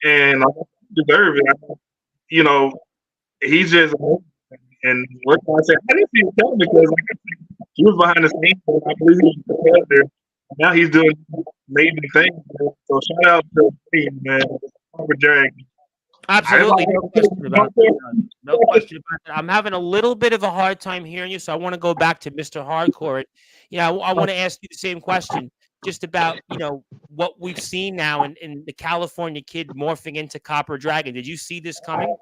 and I deserve it. You know, he's just and what can I say? I didn't see it coming because like I said, he was behind the scenes. And I believe he was prepared there. Now he's doing amazing things. Man. So shout out to the team, man. Robert Drag. I didn't Absolutely, no question about that. know. No question about that. I'm having a little bit of a hard time hearing you, so I want to go back to Mr. Hardcore. And, I want to ask you the same question, just about what we've seen now in the California Kid morphing into Copper Dragon. Did you see this coming?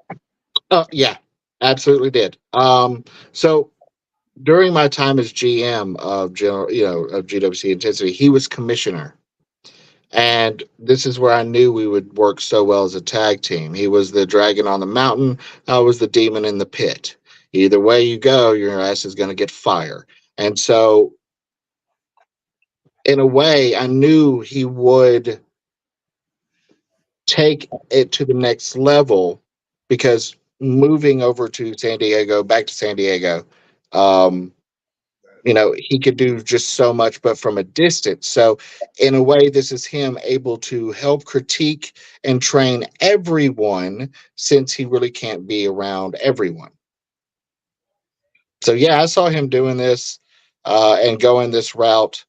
Yeah, absolutely did. So during my time as GM of of GWC Intensity, he was commissioner. And this is where I knew we would work so well as a tag team. He was the dragon on the mountain. I was the demon in the pit. Either way you go, your ass is going to get fire. And so, in a way, I knew he would take it to the next level because moving over to San Diego, back to San Diego, um, he could do just so much, but from a distance. So, in a way, this is him able to help critique and train everyone since he really can't be around everyone. So, yeah, I saw him doing this and going this route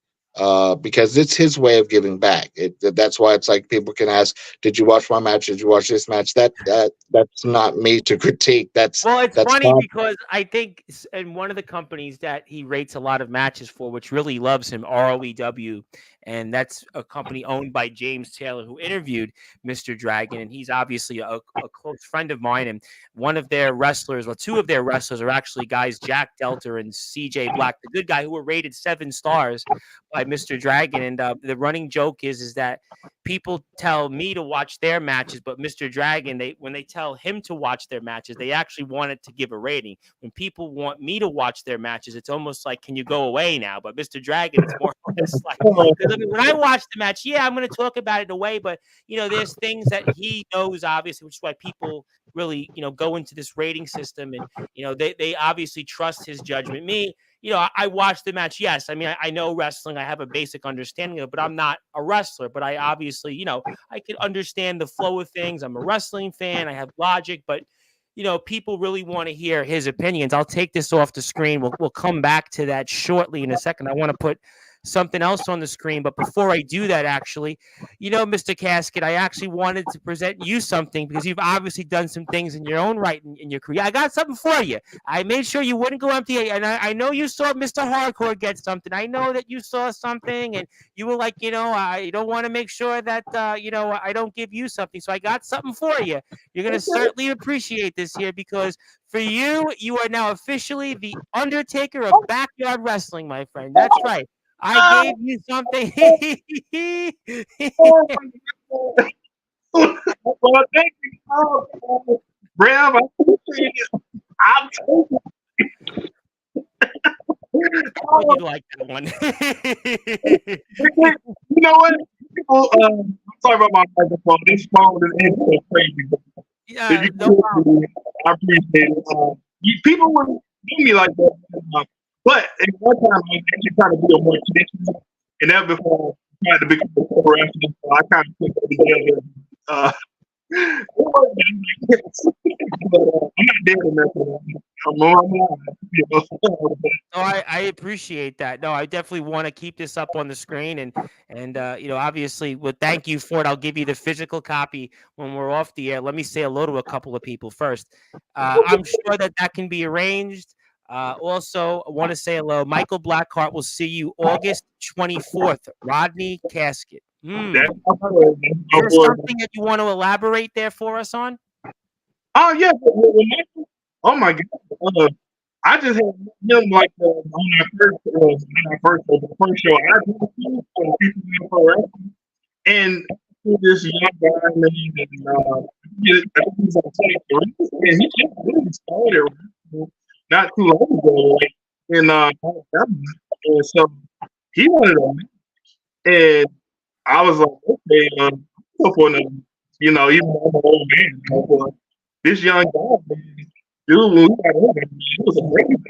because it's his way of giving back. That's why it's like people can ask, "Did you watch my match? Did you watch this match?" That's not me to critique. Well, it's That's funny not. because I think in one of the companies that he rates a lot of matches for, which really loves him, ROEW, and that's a company owned by James Taylor, who interviewed Mr. Dragon, and he's obviously a close friend of mine. And one of their wrestlers, well, two of their wrestlers are actually guys, Jack Delter and CJ Black, the good guy, who were rated 7 stars by Mr. Dragon. And the running joke is that people tell me to watch their matches, but Mr. Dragon, when they tell him to watch their matches, they actually want it to give a rating. When people want me to watch their matches, it's almost like, can you go away now? But Mr. Dragon, it's more or less like, because I mean, when I watch the match, yeah, I'm going to talk about it away, but there's things that he knows, obviously, which is why people really, go into this rating system, and they obviously trust his judgment. Me, I watched the match. Yes, I mean, I know wrestling. I have a basic understanding of it, but I'm not a wrestler. But I obviously, I can understand the flow of things. I'm a wrestling fan. I have logic, but people really want to hear his opinions. I'll take this off the screen. We'll come back to that shortly in a second. I want to put something else on the screen. But before I do that, actually, Mr. Casket, I actually wanted to present you something because you've obviously done some things in your own right in your career. I got something for you. I made sure you wouldn't go empty. And I know you saw Mr. Hardcore get something. I know that you saw something and you were like, I don't want to make sure that, I don't give you something. So I got something for you. You're going to certainly appreciate this here because for you, you are now officially the Undertaker of backyard wrestling, my friend. That's right. I gave you something. Oh my God. Well, thank you. Oh, Bram, I appreciate it. I'm Would oh, you like that one? you know what? People, I'm sorry about my microphone. This phone is crazy. If Yeah, you no problem. could, I appreciate it. People wouldn't do me like that. But at one time, I was actually trying to be a more traditional, and that before I tried to become a pro wrestler, so I kind of put that together. It was but, I'm not dead in that. I'm alive. No, I appreciate that. No, I definitely want to keep this up on the screen, and obviously, well, thank you for it. I'll give you the physical copy when we're off the air. Let me say hello to a couple of people first. I'm sure that can be arranged. Also, I want to say hello. Michael Blackheart will see you August 24th. Rodney Casket. That's my boy. That's Is my there boy. something that you want to elaborate there for us on? Oh yeah, oh my God. I just had him like on the first show I did people in pro wrestling, and this young guy named I think he's on 23, and he just really started wrestling not too long ago, like in Alabama, and so he wanted to, and I was like, okay, go for another, even though I'm an old man, but this young guy, man, dude, when we got over there, it was amazing.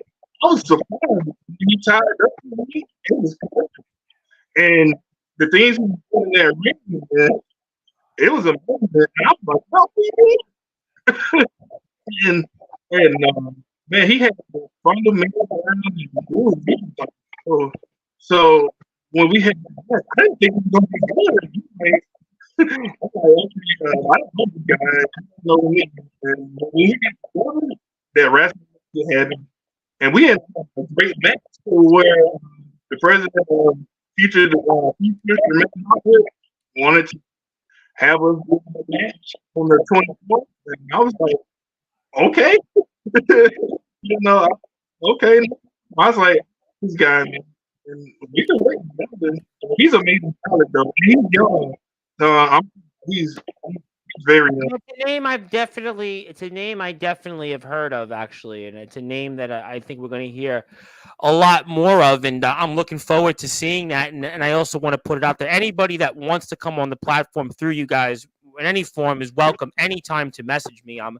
I was surprised when he tied up with me. It was perfect. And the things he was doing there, man, it was amazing. And I was like, "Oh, and man, he had the fundamental around and it was really like, oh. So when we had that, I didn't think it was gonna be good. Like, I'm like, okay, I don't know this guy. I don't know him. And when we got together, that wrestling had, and we had a great match where the president of Future wanted to have us do a match on the 24th, and I was like, okay, you know, okay. I was like, this guy, man, and we can work together. He's amazing talent though. He's young, so he's very young. It's a name I definitely have heard of actually, and it's a name that I think we're going to hear a lot more of, and I'm looking forward to seeing that. And I also want to put it out there: anybody that wants to come on the platform through you guys in any form is welcome anytime to message me. I'm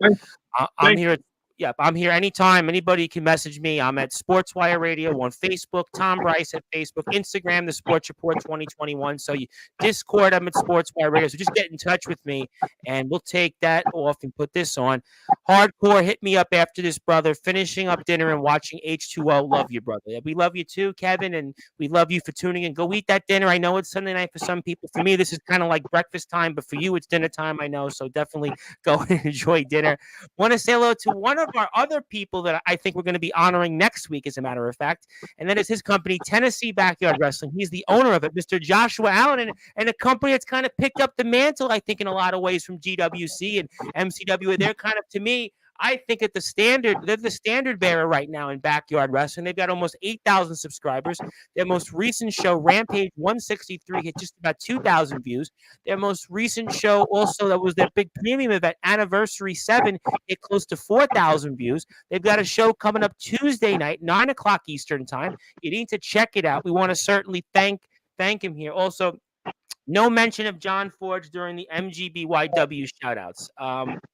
here. Yep, I'm here anytime. Anybody can message me. I'm at Sportswire Radio on Facebook, Tom Bryce at Facebook, Instagram, the Sports Report 2021. So Discord, I'm at Sportswire Radio. So just get in touch with me and we'll take that off and put this on. Hardcore, hit me up after this, brother. Finishing up dinner and watching H2O. Love you, brother. We love you too, Kevin, and we love you for tuning in. Go eat that dinner. I know it's Sunday night for some people. For me, this is kind of like breakfast time, but for you, it's dinner time, I know. So definitely go and enjoy dinner. Want to say hello to one of our other people that I think we're going to be honoring next week, as a matter of fact, and that is his company, Tennessee Backyard Wrestling. He's the owner of it, Mr. Joshua Allen, and a company that's kind of picked up the mantle, I think, in a lot of ways from GWC and MCW. They're kind of, to me, I think they're the standard bearer right now in backyard wrestling. They've got almost 8,000 subscribers. Their most recent show, Rampage 163, hit just about 2,000 views. Their most recent show, also, that was their big premium event, Anniversary 7, hit close to 4,000 views. They've got a show coming up Tuesday night, 9 o'clock Eastern time. You need to check it out. We want to certainly thank him here. Also, no mention of John Forge during the MGBYW shoutouts.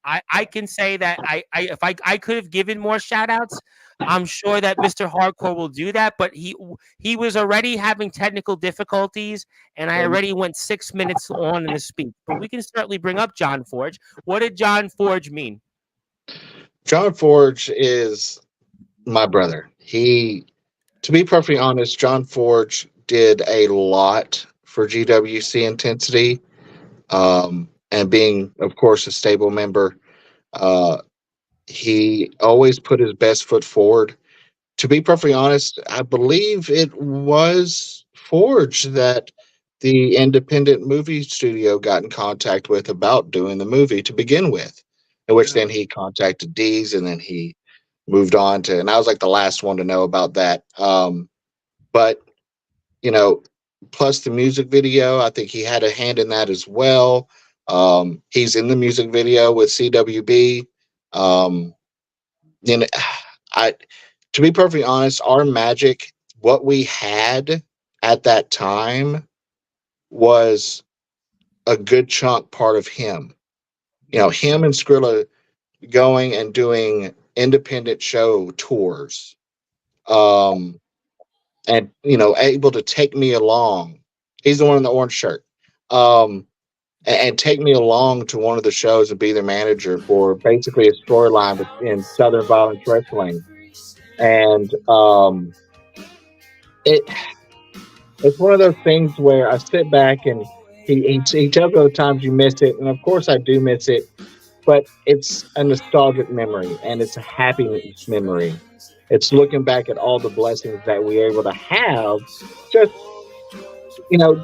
I can say that if I could have given more shoutouts, I'm sure that Mr. Hardcore will do that. But he was already having technical difficulties, and I already went 6 minutes on in the speech. But we can certainly bring up John Forge. What did John Forge mean? John Forge is my brother. To be perfectly honest, John Forge did a lot for GWC Intensity, and being, of course, a stable member, he always put his best foot forward. To be perfectly honest, I believe it was Forge that the independent movie studio got in contact with about doing the movie to begin with, in which then he contacted Dees, and then he moved on to, and I was like the last one to know about that. But plus the music video, I think he had a hand in that as well. He's in the music video with CWB. And to be perfectly honest, our magic, what we had at that time, was a good chunk part of him. Him and Skrilla going and doing independent show tours. And able to take me along. He's the one in the orange shirt. And take me along to one of the shows and be their manager for basically a storyline in Southern Violence Wrestling. And it's one of those things where I sit back and he tells me all the times you miss it, and of course I do miss it, but it's a nostalgic memory and it's a happiness memory. It's looking back at all the blessings that we were able to have,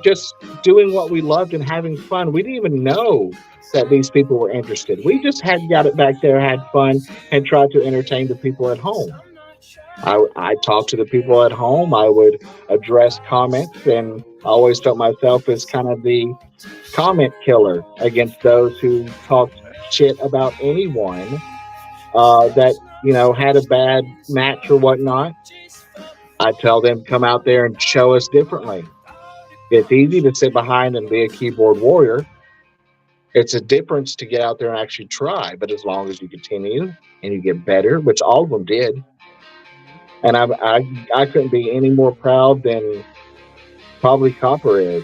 just doing what we loved and having fun. We didn't even know that these people were interested. We just had got it back there, had fun, and tried to entertain the people at home. I talked to the people at home. I would address comments, and I always felt myself as kind of the comment killer against those who talked shit about anyone that had a bad match or whatnot. I tell them, come out there and show us differently. It's easy to sit behind and be a keyboard warrior. It's a difference to get out there and actually try. But as long as you continue and you get better, which all of them did, and I couldn't be any more proud than probably Copper is,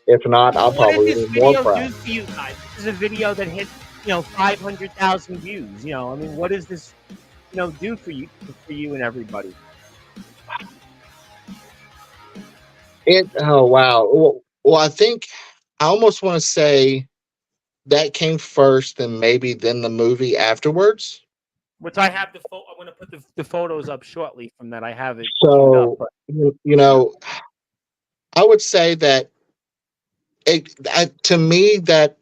If not, So I'll what did probably this be more video proud. do for you guys? This is a video that hit 500,000 views. I mean, what does this do for you and everybody? Oh wow. Well, I think I almost want to say that came first, and maybe then the movie afterwards. Which I have I'm going to put the photos up shortly from that. I have it queued up. So But I would say that to me that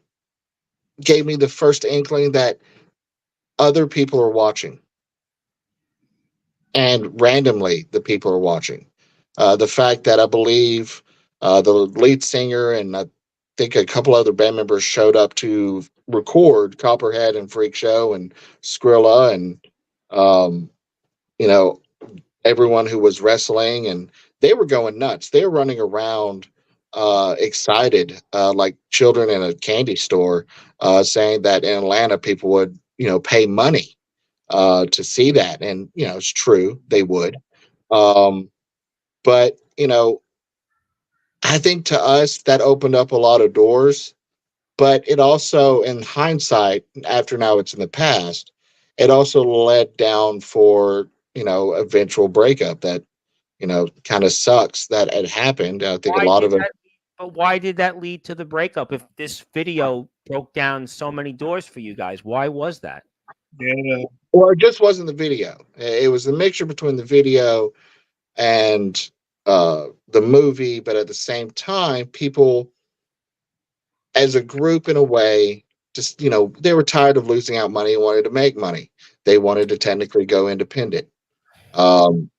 gave me the first inkling that other people are watching, and randomly the people are watching. The fact that I believe the lead singer and I think a couple other band members showed up to record Copperhead and Freak Show and Skrilla and um, you know everyone who was wrestling, and they were going nuts. They were running around excited like children in a candy store, saying that in Atlanta people would pay money to see that, and it's true, they would. um, but I think to us that opened up a lot of doors, but it also, in hindsight, after now it's in the past, it also led down for eventual breakup that kind of sucks that it happened. I think a why lot did of it. that? But why did that lead to the breakup? If this video broke down so many doors for you guys, why was that? Yeah. Well, it just wasn't the video. It was a mixture between the video and the movie, but at the same time, people as a group, in a way, just they were tired of losing out money and wanted to make money. They wanted to technically go independent. Um,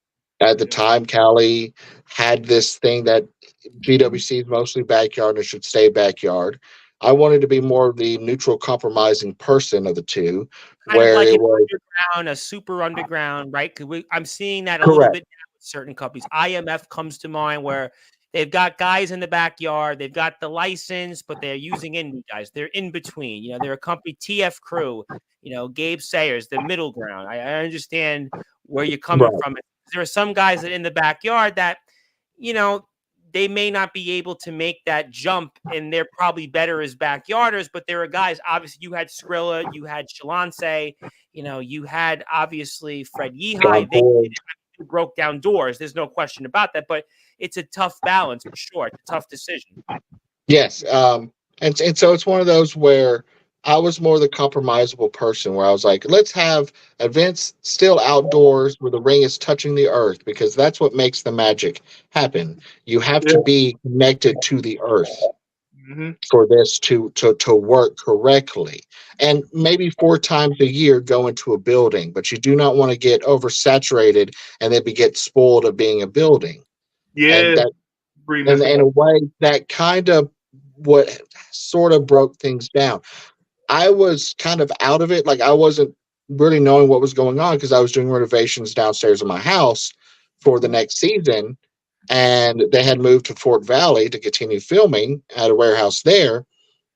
at the time, Cali had this thing that GWC is mostly backyard and it should stay backyard. I wanted to be more of the neutral, compromising person of the two, Kind of where like it an was underground, a super underground, right? 'Cause I'm seeing that a little correct. bit now with certain companies. IMF comes to mind, where they've got guys in the backyard, they've got the license, but they're using indie guys. They're in between. They're a company, TF Crew, Gabe Sayers, the middle ground. I understand where you're coming Right. from. There are some guys that in the backyard that, you know, they may not be able to make that jump, and they're probably better as backyarders. But there are guys. Obviously, you had Skrilla, you had Shalonce, you had obviously Fred God Yehai. They boy. broke down doors. There's no question about that. But it's a tough balance for sure. It's a tough decision. Yes. And so it's one of those where I was more the compromisable person, where I was like, let's have events still outdoors where the ring is touching the earth, because that's what makes the magic happen. You have Yeah. to be connected to the earth Hmm. for this to work correctly. And maybe 4 times a year go into a building, but you do not want to get oversaturated and then get spoiled of being a building. And Yeah. that, Pretty and messing in up. a way, that kind of what sort of broke things down. I was kind of out of it. Like, I wasn't really knowing what was going on because I was doing renovations downstairs in my house for the next season. And they had moved to Fort Valley to continue filming at a warehouse there.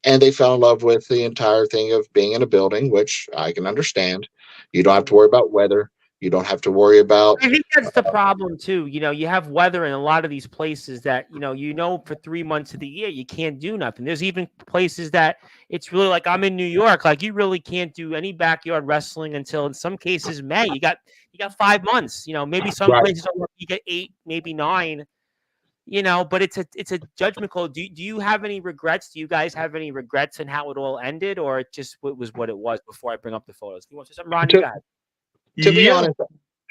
And they fell in love with the entire thing of being in a building, which I can understand. You don't have to worry about weather. You don't have to worry about I think that's the problem too. You have weather in a lot of these places that, for 3 months of the year, you can't do nothing. There's even places that it's really like, I'm in New York. Like, you really can't do any backyard wrestling until, in some cases, May. You got 5 months, maybe some right. places you get 8, maybe 9, but it's a judgment call. Do you have any regrets? Do you guys have any regrets in how it all ended, or it just was what it was before I bring up the photos? You want to say something, Ronnie? To, Go ahead. to be Yeah. honest,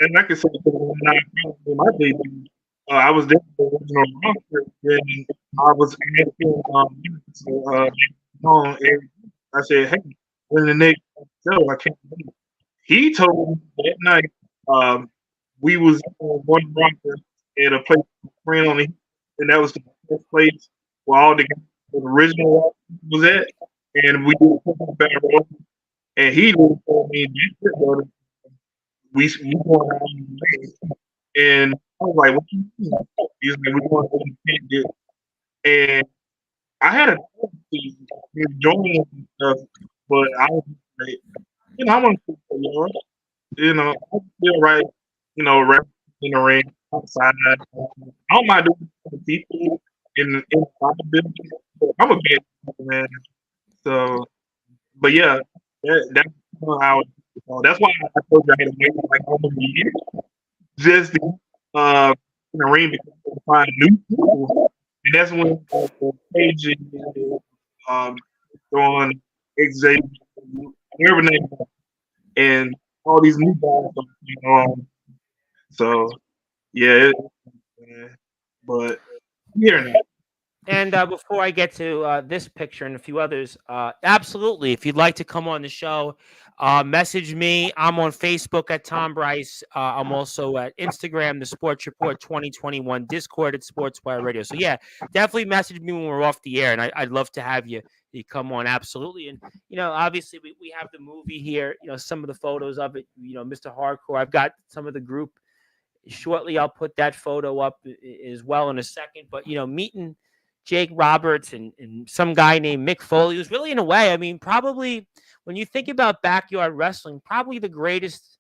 And I can say when I in my debut, I was there for the original roster, and I was asking and I said, "Hey, when the next show, I can't wait." He told me that night, um, we was on one roster at a place called Friend on the Hill, and that was the best place where all the original roster was at, and we did a battle, and he told me, "That's it, brother. We going out on the way." And I was like, "What you mean?" He's like, "We're going to independent." And I had a tendency to join and stuff, but I was like, I want to for yours. I feel right, right in the ring outside. I don't mind doing it for the people inside the building, I'm a big man. So, but yeah, that's how. That's why I told you I had to wait like almost a year just to uh in the ring because I find new people, and that's when the page um on XJ, whatever name, and all these new guys are coming on. So yeah, but here now. And before I get to this picture and a few others, absolutely, if you'd like to come on the show, message me. I'm on Facebook at Tom Bryce. I'm also at Instagram, the Sports Report 2021, Discord at Sportswire Radio. So yeah, definitely message me when we're off the air, and I'd love to have you come on. Absolutely, and obviously we have the movie here. Some of the photos of it. Mr. Hardcore. I've got some of the group. Shortly, I'll put that photo up as well in a second. But meeting Jake Roberts and some guy named Mick Foley was really, in a way, I mean, probably when you think about backyard wrestling, probably the greatest,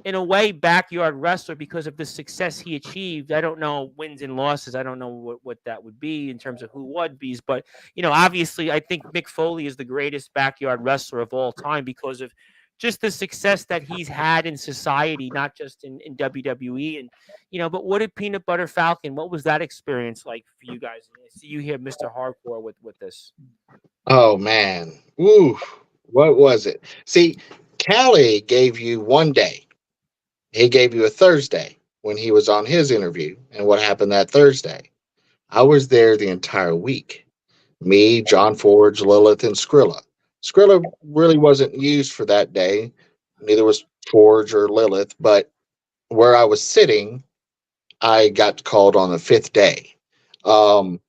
in a way, backyard wrestler because of the success he achieved. I don't know wins and losses. I don't know what that would be in terms of who would be, but obviously, I think Mick Foley is the greatest backyard wrestler of all time because of just the success that he's had in society, not just in WWE. And but what did Peanut Butter Falcon? What was that experience like for you guys? I see you here, Mr. Hardcore, with this. Oh man, ooh, what was it? See, Callie gave you one day. He gave you a Thursday when he was on his interview, and what happened that Thursday? I was there the entire week. Me, John Forge, Lilith, and Skrilla. Skrilla really wasn't used for that day. Neither was Forge or Lilith, but where I was sitting, I got called on the fifth day. Um,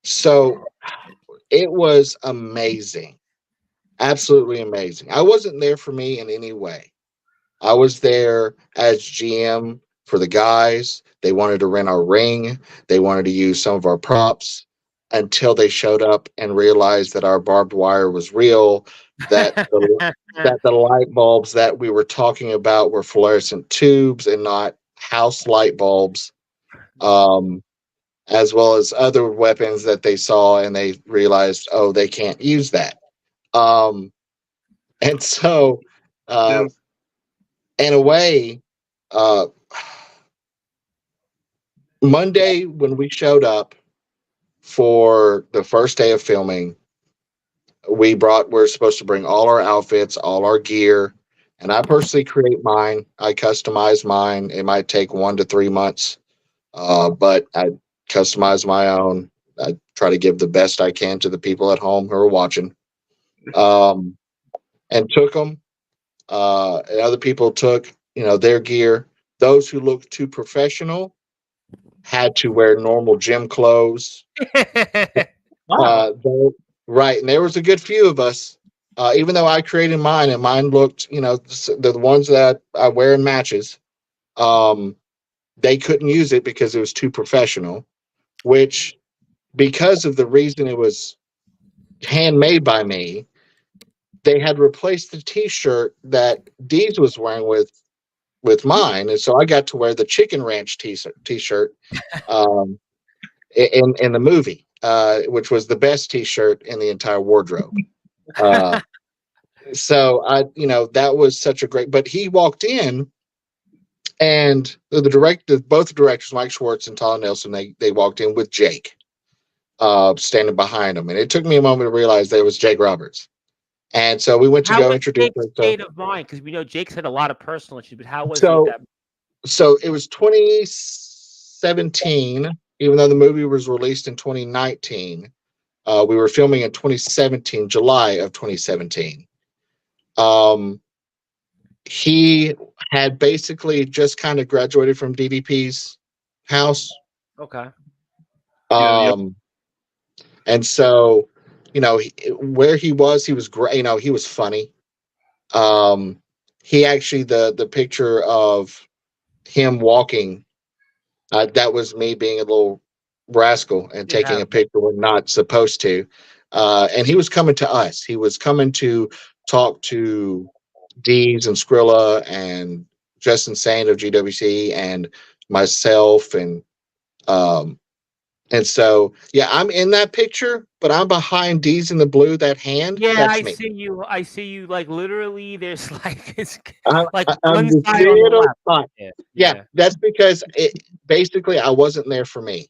so it was amazing. Absolutely amazing. I wasn't there for me in any way. I was there as GM for the guys. They wanted to rent our ring. They wanted to use some of our props until they showed up and realized that our barbed wire was real, that the light bulbs that we were talking about were fluorescent tubes and not house light bulbs, um, as well as other weapons that they saw and they realized, oh, they can't use that. Um, and so, uh, Yes. in a way, uh, Monday when we showed up for the first day of filming, we're supposed to bring all our outfits, all our gear, and I personally create mine. I customize mine. It might take 1 to 3 months, but I customize my own. I try to give the best I can to the people at home who are watching. Um, and took them. And other people took, their gear. Those who looked too professional had to wear normal gym clothes. Wow. Right, and there was a good few of us. Even though I created mine, and mine looked, the ones that I wear in matches, um, they couldn't use it because it was too professional. Which, because of the reason it was handmade by me, they had replaced the T-shirt that Deez was wearing with mine, and so I got to wear the Chicken Ranch T-shirt um, in the movie, which was the best T-shirt in the entire wardrobe. Uh, so that was such a great. But he walked in, and both the directors, Mike Schwartz and Tyler Nelson, they walked in with Jake, standing behind him, and it took me a moment to realize that it was Jake Roberts. And so we went to How go was introduce Jake's ourselves. state of mind? Because we know Jake's had a lot of personal issues, but how was he at So that? so it was 2017, even though the movie was released in 2019. We were filming in 2017, July of 2017. Um, he had basically just kind of graduated from DDP's house. Okay. Yeah. Um, and so, where he was great. He was funny. Um, he actually, the picture of him walking, that was me being a little rascal and taking Yeah. a picture we're not supposed to. And he was coming to us. He was coming to talk to Deez and Skrilla and Justin Saint of GWC and myself. And so, yeah, I'm in that picture, but I'm behind D's in the blue. That hand, Yeah, that's I me. see you. I see you. Like literally, there's like it's like I'm one the side on the little left. spot. Yeah, Yeah, yeah. that's because basically I wasn't there for me.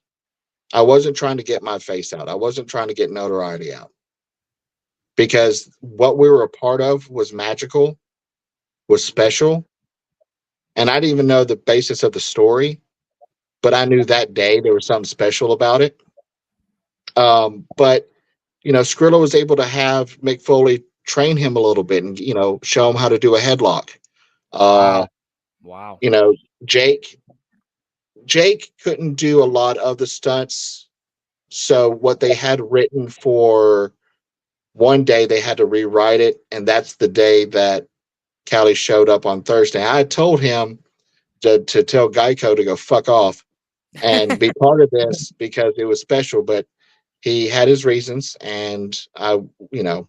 I wasn't trying to get my face out. I wasn't trying to get notoriety out because what we were a part of was magical, was special, and I didn't even know the basis of the story, but I knew that day there was something special about it. But Skrilla was able to have Mick Foley train him a little bit and show him how to do a headlock. Uh, Wow, wow. you know, Jake Jake couldn't do a lot of the stunts, so what they had written for one day they had to rewrite it, and that's the day that Callie showed up on Thursday. I told him to tell Geico to go fuck off and be part of this because it was special, but he had his reasons, and you know,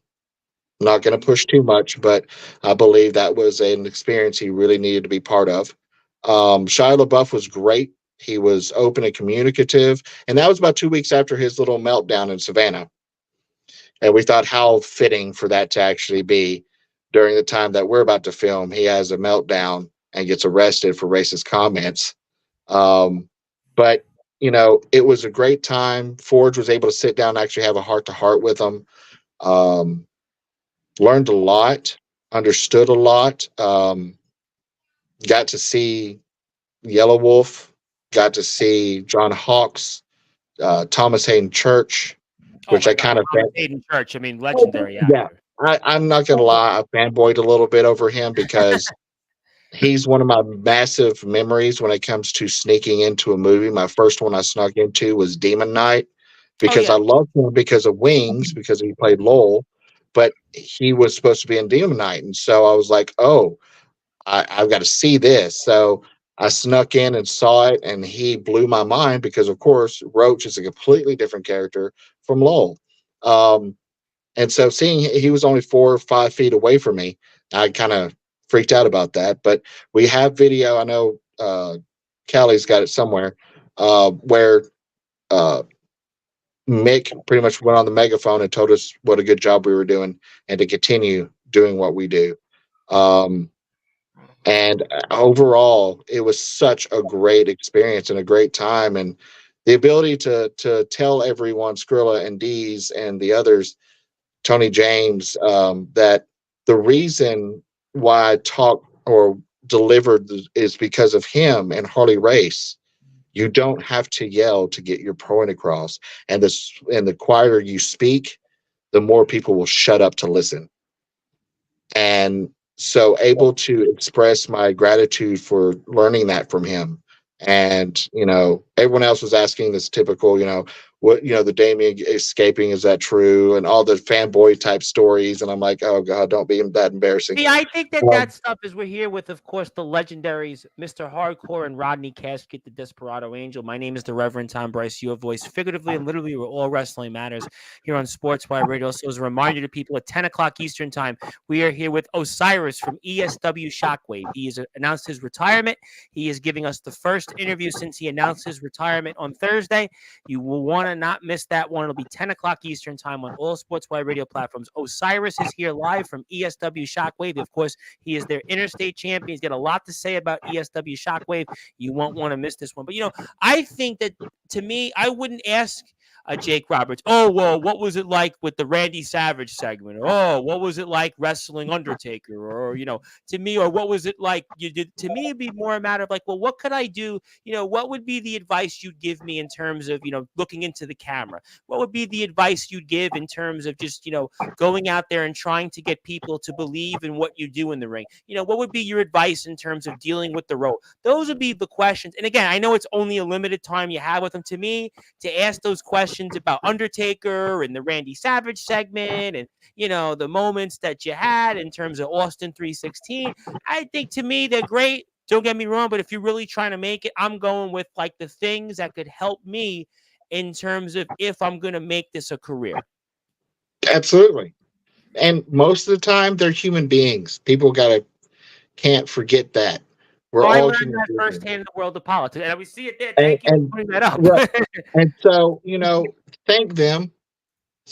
not going to push too much, but I believe that was an experience he really needed to be part of. Shia LaBeouf was great. He was open and communicative, and that was about 2 weeks after his little meltdown in Savannah. And we thought how fitting for that to actually be during the time that we're about to film. He has a meltdown and gets arrested for racist comments. But it was a great time. Forge was able to sit down and actually have a heart to heart with him. Um, Learned a lot, understood a lot. Got to see Yellow Wolf, got to see John Hawkes, Thomas Hayden Church, Oh which my I God, kind of Thomas Hayden Church. I mean, legendary yeah. actor. I'm not gonna lie, I fanboyed a little bit over him because he's one of my massive memories when it comes to sneaking into a movie. My first one I snuck into was Demon Knight Oh because yeah. I loved him because of Wings, because he played Lowell, but he was supposed to be in Demon Knight. And so I was like, oh, I've got to see this. So I snuck in and saw it, and he blew my mind because, of course, Roach is a completely different character from Lowell. Um, and so seeing he was only 4 or 5 feet away from me, I kind of freaked out about that. But we have video. I know Callie's got it somewhere where uh, Mick pretty much went on the megaphone and told us what a good job we were doing and to continue doing what we do. Um, and overall, it was such a great experience and a great time. And the ability to tell everyone, Skrilla and Dees and the others, Tony James, that the reason why I talk or delivered is because of him and Harley Race. You don't have to yell to get your point across, and the quieter you speak, the more people will shut up to listen. And so able to express my gratitude for learning that from him. And everyone else was asking this typical, what the Damien escaping, is that true, and all the fanboy type stories. And I'm like, oh god, don't be that embarrassing. See, I think that um, stuff is we're here with, of course, the legendaries, Mr. Hardcore and Rodney Casket, the Desperado Angel. My name is the Reverend Tom Bryce, your voice, figuratively and literally, where all wrestling matters here on Sportswire Radio. So as a reminder to people, at 10 o'clock Eastern time, we are here with Osiris from ESW Shockwave. He has announced his retirement. He is giving us the first interview since he announced his retirement on Thursday. You will want to not miss that one. It'll be 10 o'clock Eastern time on all Sportswire Radio platforms. Osiris is here live from ESW Shockwave. Of course, he is their interstate champion. He's got a lot to say about ESW Shockwave. You won't want to miss this one. But, I think that, to me, I wouldn't ask Jake Roberts, oh, well, what was it like with the Randy Savage segment? Or, oh, what was it like wrestling Undertaker? Or, to me, or what was it like you did? To me, it'd be more a matter of like, well, what could I do? What would be the advice you'd give me in terms of, looking into the camera? What would be the advice you'd give in terms of just, going out there and trying to get people to believe in what you do in the ring? What would be your advice in terms of dealing with the role? Those would be the questions. And again, I know it's only a limited time you have with them. To me, to ask those questions about Undertaker and the Randy Savage segment and, the moments that you had in terms of Austin 316, I think to me, they're great. Don't get me wrong, but if you're really trying to make it, I'm going with like the things that could help me in terms of if I'm going to make this a career. Absolutely. And most of the time, they're human beings. People can't forget that we're Oh, I all learned human that beings. firsthand in the world of politics, and we see it there. And, Thank you for and putting that up. right. And so, thank them,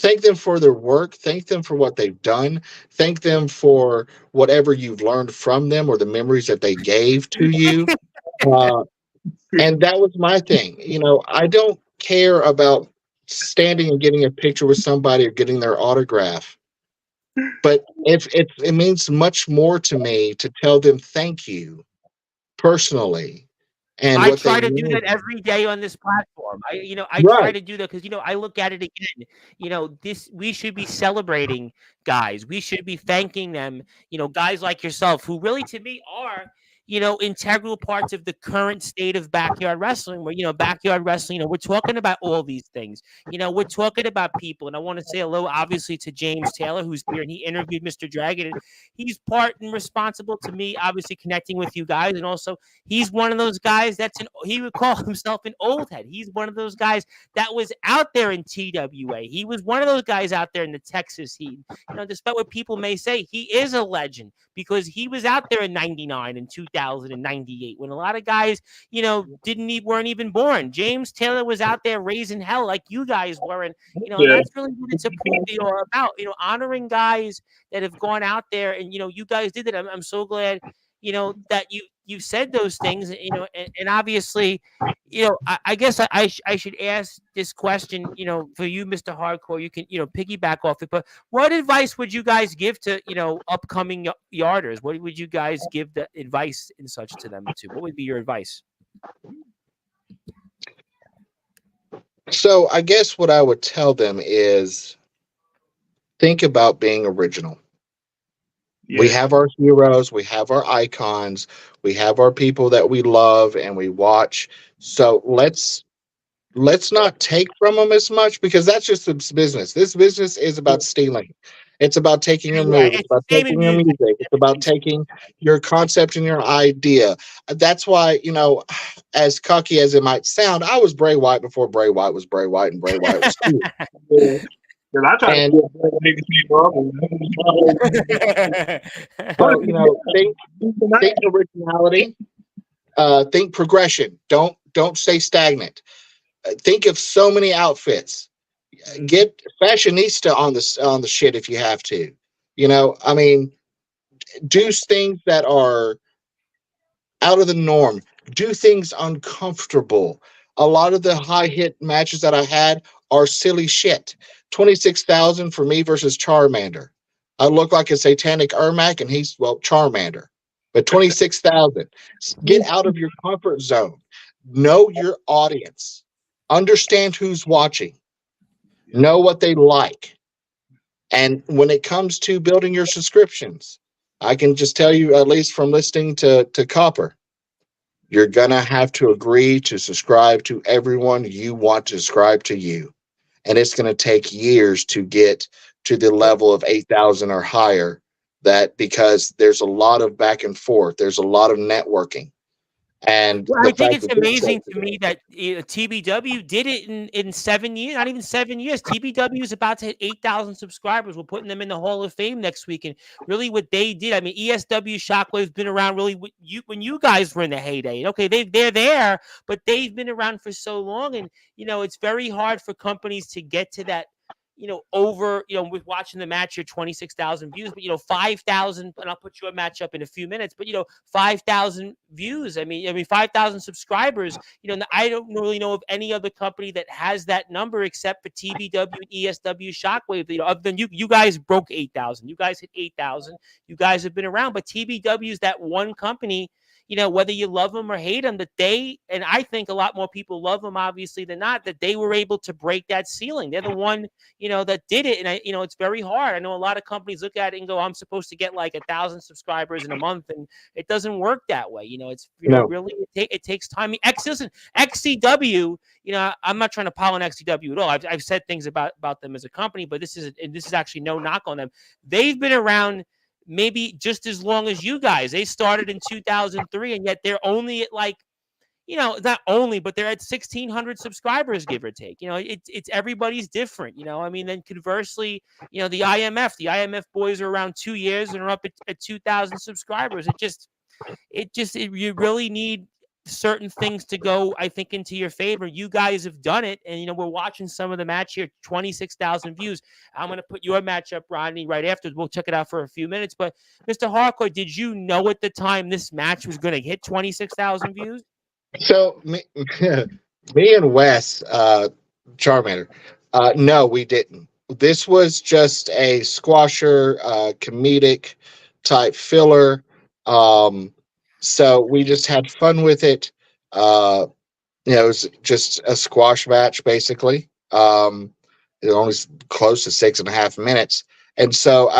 Thank them for their work. Thank them for what they've done. Thank them for whatever you've learned from them or the memories that they gave to you. Uh, and that was my thing. I don't care about standing and getting a picture with somebody or getting their autograph. But if it means much more to me to tell them thank you personally and I what they try to do mean. that every day on this platform. I try Right. to do that because I look at it again. This we should be celebrating guys. We should be thanking them. Guys like yourself who really, to me, are integral parts of the current state of backyard wrestling. Where backyard wrestling. We're talking about all these things. We're talking about people, and I want to say hello, obviously, to James Taylor, who's here, and he interviewed Mr. Dragon, and he's part and responsible to me, obviously, connecting with you guys, and also he's one of those guys he would call himself an old head. He's one of those guys that was out there in TWA. He was one of those guys out there in the Texas heat. Despite what people may say, he is a legend because he was out there in 99 and 2000 and 98 when a lot of guys, weren't even born. James Taylor was out there raising hell like you guys were. And, Yeah. that's really what it's about, honoring guys that have gone out there and, you guys did it. I'm so glad, that you said those things, and obviously, I guess I should ask this question, for you, Mr. Hardcore. You can, piggyback off it, but what advice would you guys give to, upcoming yarders? What would you guys give the advice and such to them to? What would be your advice? So I guess what I would tell them is think about being original. We Yeah. have our heroes, we have our icons, we have our people that we love and we watch. So let's not take from them as much because that's just this business. This business is about stealing. It's about taking your Yeah, move. It's it's the about same in taking your music. music. It's about taking your concept and your idea. That's why, as cocky as it might sound, I was Bray Wyatt before Bray Wyatt was Bray Wyatt and Bray Wyatt was cool. Yeah. Because I tried to And do a big people but but think originality, think progression. Don't stay stagnant. Think of so many outfits. Get fashionista on the shit if you have to. I mean, do things that are out of the norm. Do things uncomfortable. A lot of the high hit matches that I had are silly shit. 26,000 for me versus Charmander. I look like a satanic Ermac and he's, well, Charmander. But 26,000. Get out of your comfort zone. Know your audience. Understand who's watching. Know what they like. And when it comes to building your subscriptions, I can just tell you, at least from listening to Copper, you're going to have to agree to subscribe to everyone you want to subscribe to you. And it's going to take years to get to the level of 8,000 or higher, that because there's a lot of back and forth, there's a lot of networking. And Well, the I think fact it's that this amazing to me that TBW did it in 7 years, not even 7 years. TBW is about to hit 8,000 subscribers. We're putting them in the Hall of Fame next week. And really what they did, I mean, ESW Shockwave's been around really when you guys were in the heyday. And okay, they're there, but they've been around for so long. And, it's very hard for companies to get to that, over, with watching the match, your 26,000 views, but, 5,000, and I'll put your match up in a few minutes, but, 5,000 views. I mean, 5,000 subscribers, I don't really know of any other company that has that number except for TBW and ESW Shockwave. Other than you guys broke 8,000. You guys hit 8,000. You guys have been around, but TBW is that one company, whether you love them or hate them, that and I think a lot more people love them, obviously, than not, that they were able to break that ceiling. They're the one, that did it. And it's very hard. I know a lot of companies look at it and go, I'm supposed to get like 1,000 subscribers in a month. And it doesn't work that way. It's, No. really, it takes time. Listen, XCW, I'm not trying to pile on XCW at all. I've said things about them as a company, but this is actually no knock on them. They've been around maybe just as long as you guys. They started in 2003, and yet they're only at like, not only, but they're at 1,600 subscribers, give or take. It's everybody's different. I mean, then conversely, the IMF boys are around 2 years and are up at 2,000 subscribers. You really need certain things to go, I think, into your favor. You guys have done it, and we're watching some of the match here, 26,000 views. I'm going to put your match up, Rodney, right after. We'll check it out for a few minutes. But Mr. Hardcore, did you know at the time this match was going to hit 26,000 views? So me and Wes, Charmander, no, we didn't. This was just a squasher, comedic type filler. So we just had fun with it. It was just a squash match, basically. It was only close to 6.5 minutes. And so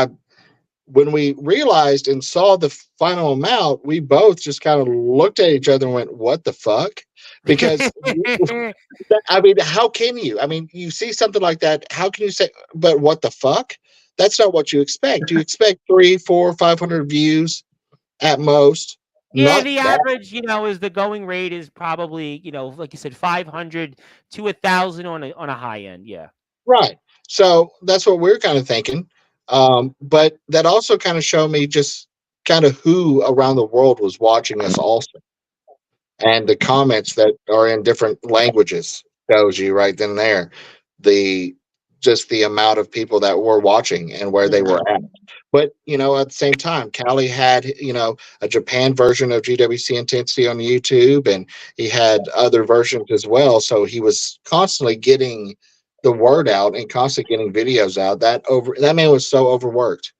when we realized and saw the final amount, we both just kind of looked at each other and went, "What the fuck?" Because I mean, how can you? I mean, you see something like that, how can you say, "But what the fuck"? That's not what you expect. You expect 3, 4, 500 views at most. Yeah, Not the that. average, is the going rate is probably, like you said, 500 to 1,000 on a high end. Yeah. Right. So that's what we're kind of thinking. But that also kind of showed me just kind of who around the world was watching us also. And the comments that are in different languages shows you right then and there the just the amount of people that were watching and where they were at. But at the same time, Callie had a Japan version of GWC Intensity on YouTube, and he had other versions as well. So he was constantly getting the word out and constantly getting videos out. That man was so overworked.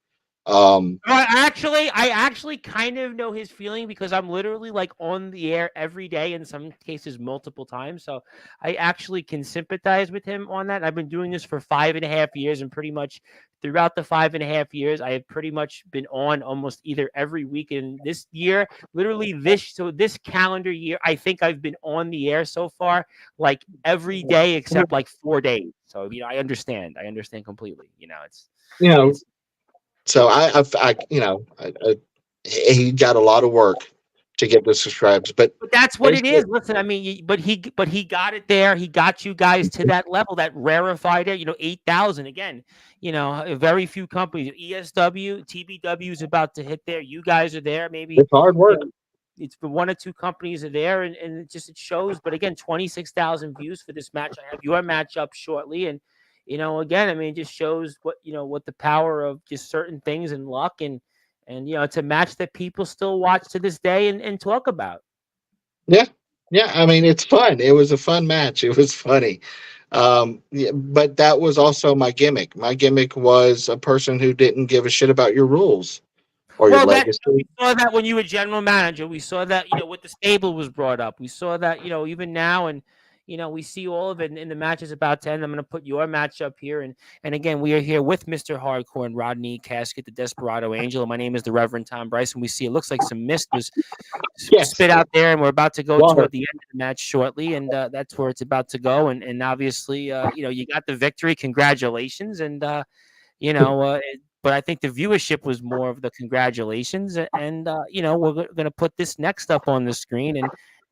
I actually kind of know his feeling because I'm literally like on the air every day, in some cases multiple times. So I actually can sympathize with him on that. I've been doing this for 5.5 years, and pretty much throughout the 5.5 years, I have pretty much been on almost either every week. And this year, literally this calendar year, I think I've been on the air so far like every day except like 4 days. So I understand completely. You know, It's so he got a lot of work to get the subscribers, but But that's what it basically, is. Listen, I mean, but he got it there. He got you guys to that level, that rarefied it. 8,000 again. Very few companies. ESW, TBW is about to hit there. You guys are there. Maybe it's hard you work. know, it's the one or two companies are there, and it shows. But again, 26,000 views for this match. I have your match up shortly, and again, I mean, it just shows what the power of just certain things and luck and it's a match that people still watch to this day and talk about. Yeah, yeah. I mean, it's fun. It was a fun match. It was funny. Yeah, but that was also my gimmick. My gimmick was a person who didn't give a shit about your rules or your Well, we legacy. saw that when you were general manager. We saw that with the stable was brought up. We saw that even now, and we see all of it in the matches about to end. I'm going to put your match up here, and again, we are here with Mr. Hardcore and Rodney Casket, the Desperado Angel. And my name is the Reverend Tom Bryson. We see it looks like some mist was Yes. spit out there, and we're about to go Water. toward the end of the match shortly, and that's where it's about to go. And obviously, you got the victory. Congratulations, and but I think the viewership was more of the congratulations, and we're going to put this next up on the screen,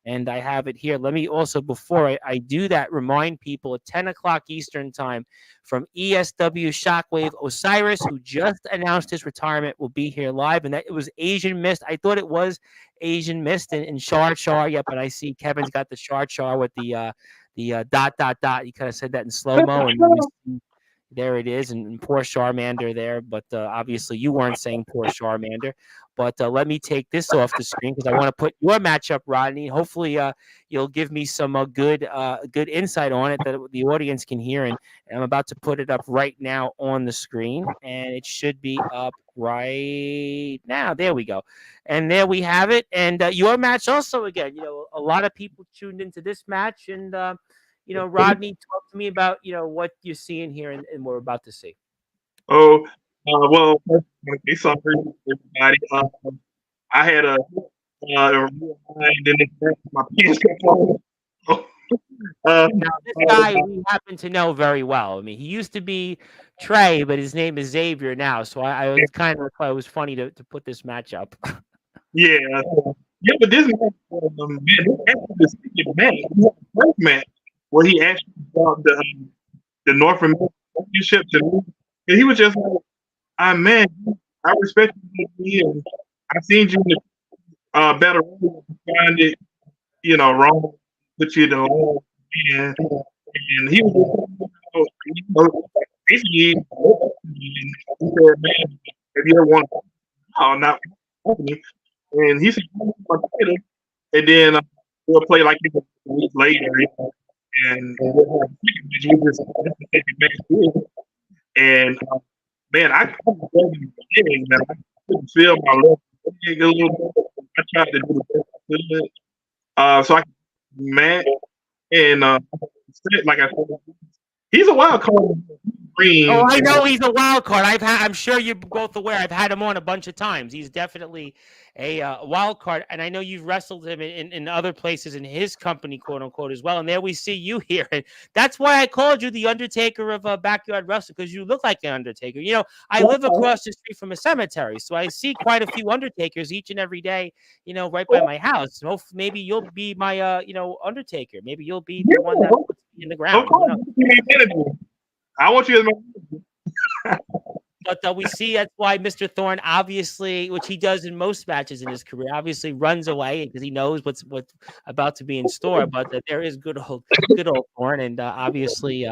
and I have it here. Let me also, before I do that, remind people at 10 o'clock Eastern time from ESW Shockwave Osiris, who just announced his retirement, will be here live, and that it was Asian Mist. I thought it was Asian Mist and Char. Yep, and I see Kevin's got the Char with the dot dot dot. You kind of said that in slow mo, and we see there it is, and poor Charmander there. But obviously, you weren't saying poor Charmander. But let me take this off the screen because I want to put your matchup, Rodney. Hopefully, you'll give me some good insight on it that the audience can hear. And I'm about to put it up right now on the screen, and it should be up right now. There we go, and there we have it. And your match also again. A lot of people tuned into this match, and Rodney, talk to me about, what you're seeing here and what we're about to see. Oh, well, okay, so everybody. I had rewind and then my pants kept falling. Now, this guy we happen to know very well. I mean, he used to be Trey, but his name is Xavier now. So I was kind of thought it was funny to put this match up. Yeah, yeah, but this man, this actually the second match, the first match where he actually brought the North American Championship to me, and he was just like, man, I respect you, and I seen you in the battle royal, find it. wrong, put you in the wrong man. And he was, basically, he said, man, if you ever want to, no, not company. And he said, and then we'll play like it was a week later, and we'll have we just take it next year. And man, I couldn't feel the man. I couldn't feel my left leg a little bit. I tried to do the best I could. So I man, and like I said, he's a wild card. Oh, Green. I know he's a wild card. I'm sure you're both aware. I've had him on a bunch of times. He's definitely a wild card, and I know you've wrestled him in other places in his company, quote unquote, as well. And there we see you here, and that's why I called you the Undertaker of backyard wrestling, because you look like an Undertaker. I live across the street from a cemetery, so I see quite a few Undertakers each and every day. Right by my house. So maybe you'll be my Undertaker. Maybe you'll be the one that puts me in the ground. I want you to. But we see that's why Mr. Thorne, obviously, which he does in most matches in his career, obviously runs away because he knows what's about to be in store. But there is good old Thorne, and obviously,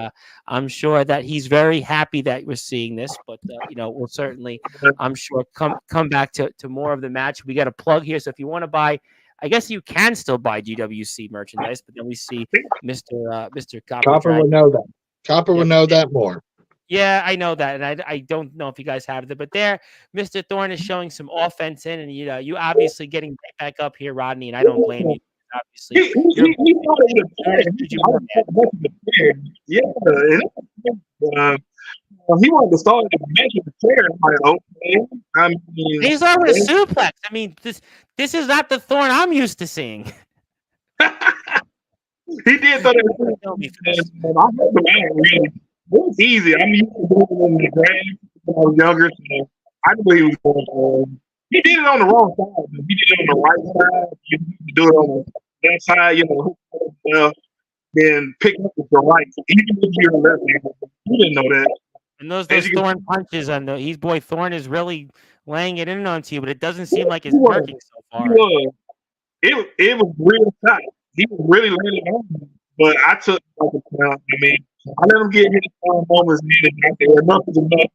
I'm sure that he's very happy that we're seeing this. But we'll certainly, I'm sure, come back to more of the match. We got a plug here, so if you want to buy. I guess you can still buy GWC merchandise, but then we see Mr. Copper would know that. Copper would know that more. Yeah, I know that, and I don't know if you guys have it, but there, Mr. Thorne is showing some offense in, and you obviously getting right back up here, Rodney, and I don't blame you. Obviously, yeah, he wanted to start the match with the chair. I'm like, okay. He's on with a suplex. I mean, this is not the Thorne I'm used to seeing. He did throw that. I heard the man really. It was easy. I'm used to doing it in the grade when I was younger, so I believe he was going. He did it on the wrong side. He did it on the right side. You do it on the left side, then pick up with the right. Even if you're left handed, you didn't know that. And those Thorne punches on boy Thorne is really laying it in onto you, but it doesn't seem like it's working so far. It was real tight. He was really laying it on me, but I took I mean, I let him get his moments needed out there. Enough is enough.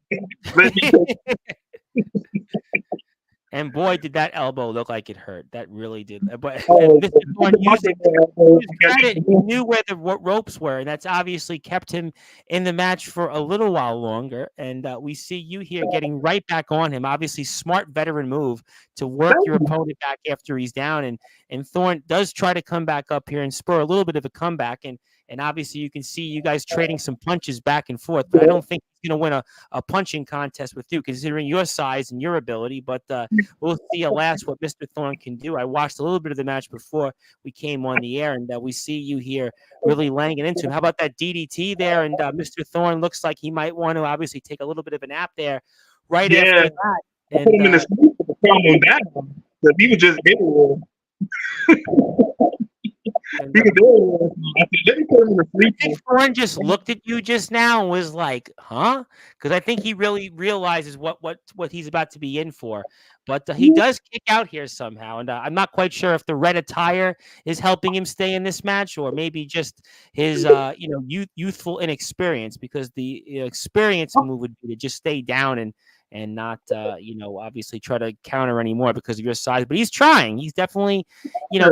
And boy, did that elbow look like it hurt. That really did. But Mr. Thorne used it. He knew where the ropes were, and that's obviously kept him in the match for a little while longer. And we see you here getting right back on him. Obviously, smart veteran move to work your opponent back after he's down. And Thorne does try to come back up here and spur a little bit of a comeback. And obviously, you can see you guys trading some punches back and forth. But I don't think he's going to win a punching contest with you, considering your size and your ability. But we'll see, alas, what Mr. Thorne can do. I watched a little bit of the match before we came on the air, and we see you here really laying it into him. How about that DDT there? And Mr. Thorne looks like he might want to obviously take a little bit of a nap there after that. And, put him in the sleep to calm him down, because he was just everywhere. I think Thorne just looked at you just now and was like, huh? Because I think he really realizes what he's about to be in for. But he does kick out here somehow. And I'm not quite sure if the red attire is helping him stay in this match, or maybe just his youthful inexperience, because the experience move would be to just stay down and not, obviously try to counter anymore because of your size. But he's trying. He's definitely,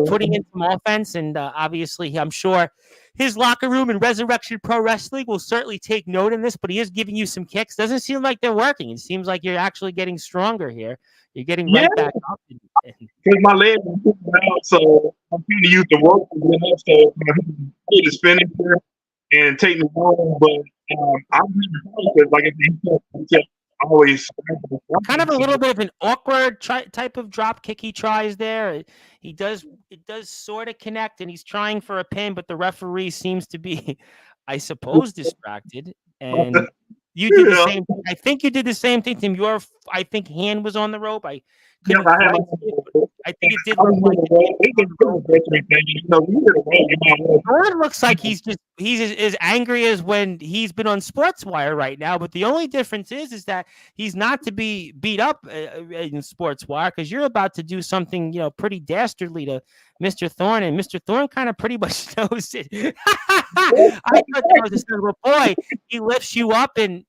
putting in some offense. And obviously, I'm sure his locker room and Resurrection Pro Wrestling will certainly take note in this. But he is giving you some kicks. Doesn't seem like they're working. It seems like you're actually getting stronger here. You're getting right back up. Because my legs are moving out, so I'm trying to use the rope to get up, so he just finish here and take me home. But I'm really like I always kind of a little bit of an awkward type of drop kick he tries there. It does sort of connect, and he's trying for a pin, but the referee seems to be, I suppose, distracted. And you did the same thing. I think you did the same thing, Tim. Your hand was on the rope. I I think it did I look was like in the way. They didn't do the veteran thing. You know, we were the way. You know, Thorne looks like he's as angry as when he's been on Sportswire right now. But the only difference is that he's not to be beat up in Sportswire, because you're about to do something, pretty dastardly to Mr. Thorne, and Mr. Thorne kind of pretty much knows it. I thought that was a simple boy. He lifts you up and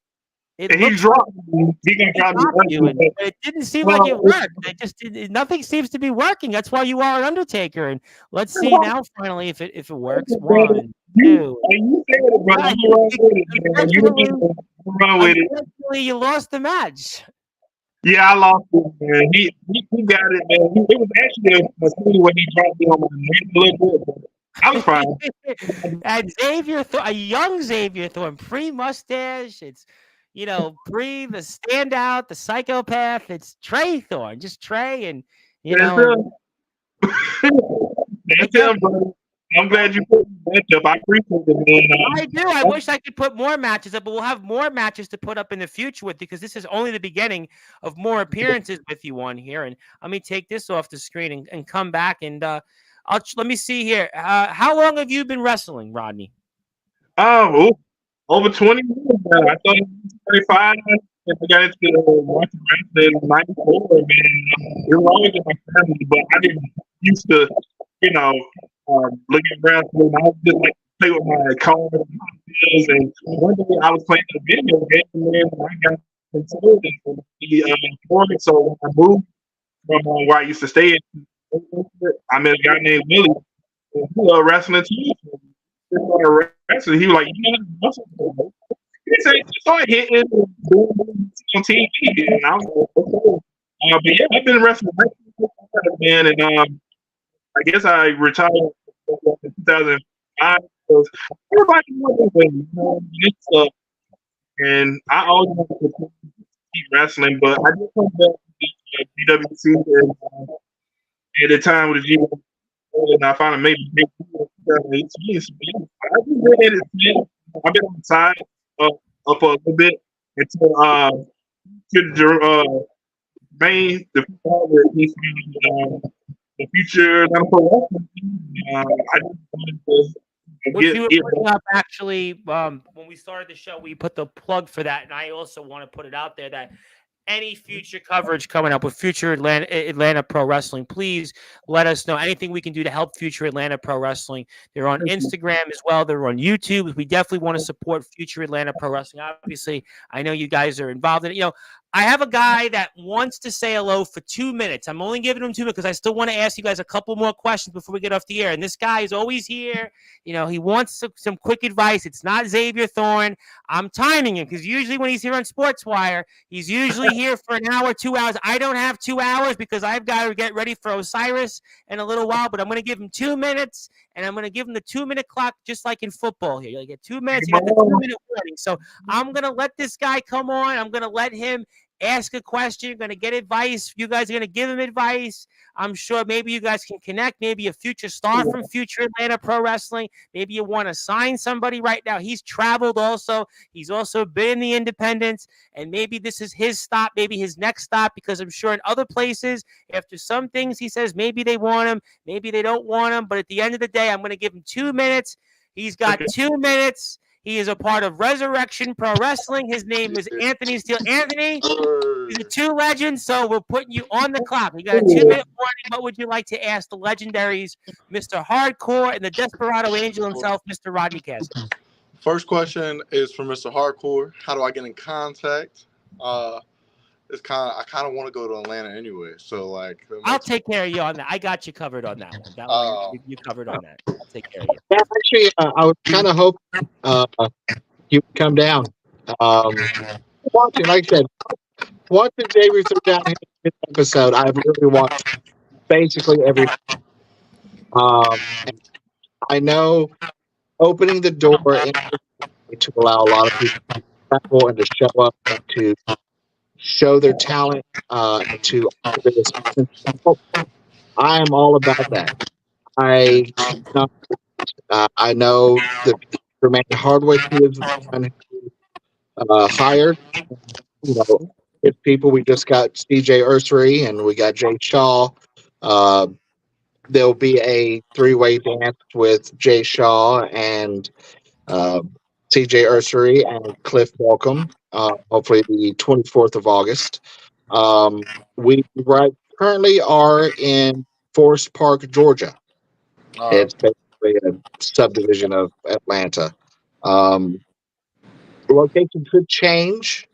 it and he looks dropped me. He gonna drop me. like you, and it didn't seem like it worked. It just nothing seems to be working. That's why you are an Undertaker. And let's see now, finally, if it works. One, two. You said it, brother. I'm gonna run with it, man. You run with it. Unfortunately, you lost the match. Yeah, I lost it, man. He got it, man. It was actually a scene when he dropped me on my neck a little bit, but I was fine. And a young Xavier Thorne, pre-mustache. It's pre the standout, the psychopath. It's Trey Thorne, just Trey, and That's him, brother. I'm glad you put that up. I appreciate it, man. I do. I wish I could put more matches up, but we'll have more matches to put up in the future with, because this is only the beginning of more appearances with you on here. And let me take this off the screen and come back. And let me see here. How long have you been wrestling, Rodney? Oh, over 20 years now. I thought it was 25. I got into watching wrestling in '94, man. It was always in my family, but I didn't used to, looking around. I was just like play with my cars and and one day I was playing a video game, and then I got into the foreman. So when I moved from where I used to stay, I met a guy named Willie, and he loved wrestling too. Wrestling, he was like, wrestle. He said, start hitting and doing on TV, and I was like, okay. But yeah, I've been wrestling, man, and I guess I retired in 2005 because everybody knows me, and I always wanted to keep wrestling, but I just come back to GWC at the time with the GWC, and I finally made it in 2018. I've been doing it. I've been on the side up a little bit until the main the future pro wrestling. I just wanted to Which you were putting up, actually, when we started the show, we put the plug for that, and I also want to put it out there that any future coverage coming up with future Atlanta Pro Wrestling, please let us know anything we can do to help future Atlanta Pro Wrestling. They're on Instagram as well. They're on YouTube. We definitely want to support future Atlanta Pro Wrestling. Obviously, I know you guys are involved in it. I have a guy that wants to say hello for 2 minutes. I'm only giving him 2 minutes because I still want to ask you guys a couple more questions before we get off the air. And this guy is always here. He wants some quick advice. It's not Xavier Thorne. I'm timing him because usually when he's here on Sportswire, he's usually here for an hour, 2 hours. I don't have 2 hours because I've got to get ready for Osiris in a little while, but I'm going to give him 2 minutes, and I'm going to give him the 2-minute clock just like in football here. You get 2 minutes, you get the 2-minute warning. So I'm going to let this guy come on. I'm going to let him ask a question. You're going to get advice. You guys are going to give him advice. I'm sure maybe you guys can connect. Maybe a future star from future Atlanta Pro Wrestling. Maybe you want to sign somebody right now. He's traveled also. He's also been in the independents, and maybe this is his stop, maybe his next stop, because I'm sure in other places, after some things he says, maybe they want him, maybe they don't want him. But at the end of the day, I'm going to give him 2 minutes. He's got 2 minutes. He is a part of Resurrection Pro Wrestling. His name is Anthony Steele. Anthony, he's a 2 legends, so we're putting you on the clock. We got a 2-minute warning. What would you like to ask the legendaries, Mr. Hardcore and the Desperado Angel himself, Mr. Rodney Cassidy? First question is for Mr. Hardcore. How do I get in contact? I kind of want to go to Atlanta anyway, so I'll take care of you on that. I got you covered on that one. That one you covered on that. I'll take care of you. Yeah, actually, I was kind of hoping you would come down. Watching, like I said, watching Xavier down here in this episode, I've really watched basically every. I know opening the door to allow a lot of people to travel and to show up and to show their talent and to I am all about that. I know that Jermaine Hardwick is the one who hired. Good people. We just got CJ Ursary and we got Jay Shaw Uh, there'll be a three-way dance with Jay Shaw and uh, CJ Ursery and Cliff Balcom. Hopefully, the 24th of August. We currently are in Forest Park, Georgia. Uh, It's basically a subdivision of Atlanta. Um, the location could change.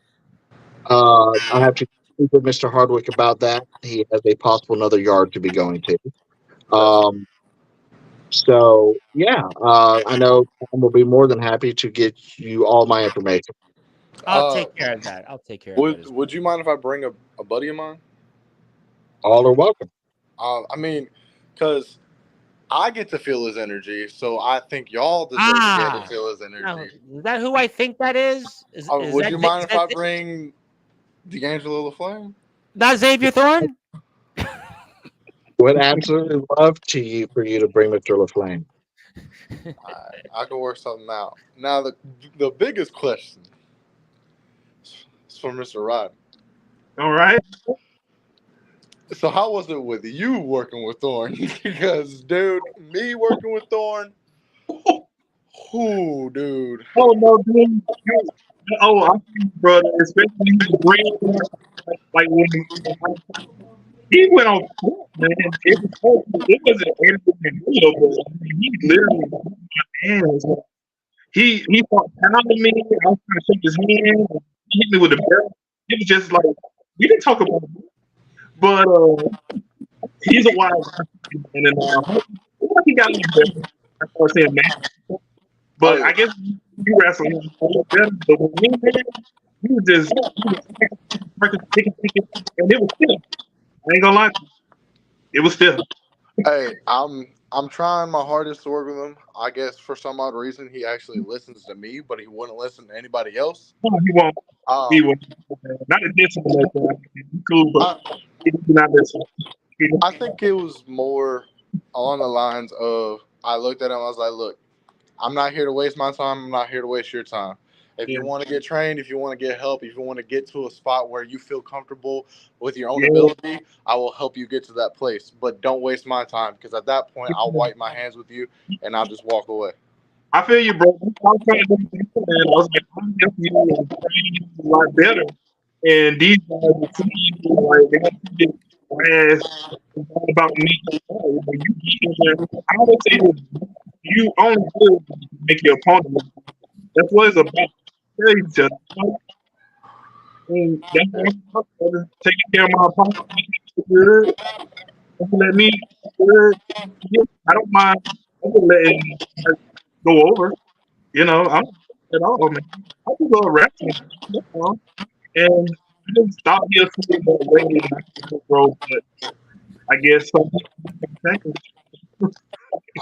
I have to speak with Mr. Hardwick about that. He has a possible another yard to be going to. gotcha. Um, so yeah, I know Tom will be more than happy to get you all my information. I'll take care of that. I'll take care of that. Would you mind if I bring a buddy of mine? All are welcome. I mean, because I get to feel his energy, so I think y'all deserve to get to feel his Now, energy. is that who I think that is? Is Would that you mind if I bring D'Angelo LaFlame? not Xavier Thorne? Would absolutely love for you to bring Mr. LaFlame. I can work something out. Now the biggest question is for Mr. Rod. All right. So how was it with you working with Thorne? Because dude, me working with Thorne, who dude? Oh no, dude. Oh, I think, brother, especially the brand, like when he went on court, man. It was so, it wasn't anything real, but I mean, he literally moved my hands. He fought pounding me. I was trying to shake his hand. He hit me with a belt. It was just like we didn't talk about it, but he's a wild guy, and then he got a little better. I was saying man, Oh but yeah. I guess you wrestling him a little better. But with me, man, he was picking, and it was stiff. I ain't gonna lie, it was stiff. Hey, I'm trying my hardest to work with him. I guess for some odd reason he actually listens to me, but he wouldn't listen to anybody else. No, he won't. He Um, won't. Not a diss him like that. He's cool, but I he did not listen. I think it was more along the lines of I looked at him. I was like, look, I'm not here to waste my time. I'm not here to waste your time. If Yeah, you want to get trained, if you want to get help, if you want to get to a spot where you feel comfortable with your own yeah. ability, I will help you get to that place. But don't waste my time because at that point, I'll wipe my hands with you and I'll just walk away. I feel you, bro. I was trying to do the same thing, man. I was like, I'm helping you and training you a lot better. And these guys are seeing you like they want to get ass. It's all about me. When you get in there, I always say this: you only good when you make your opponent look good. That's what it's about. Tell each other. And that's what I'm about. Brother. Taking care of my opponent, making it good. Don't let me good. Yeah, I don't mind. I'm just letting her go over. You know, I'm at all, man. I can go wrestling. That's all. And I didn't stop here feeling that way and I can grow, but I guess some people think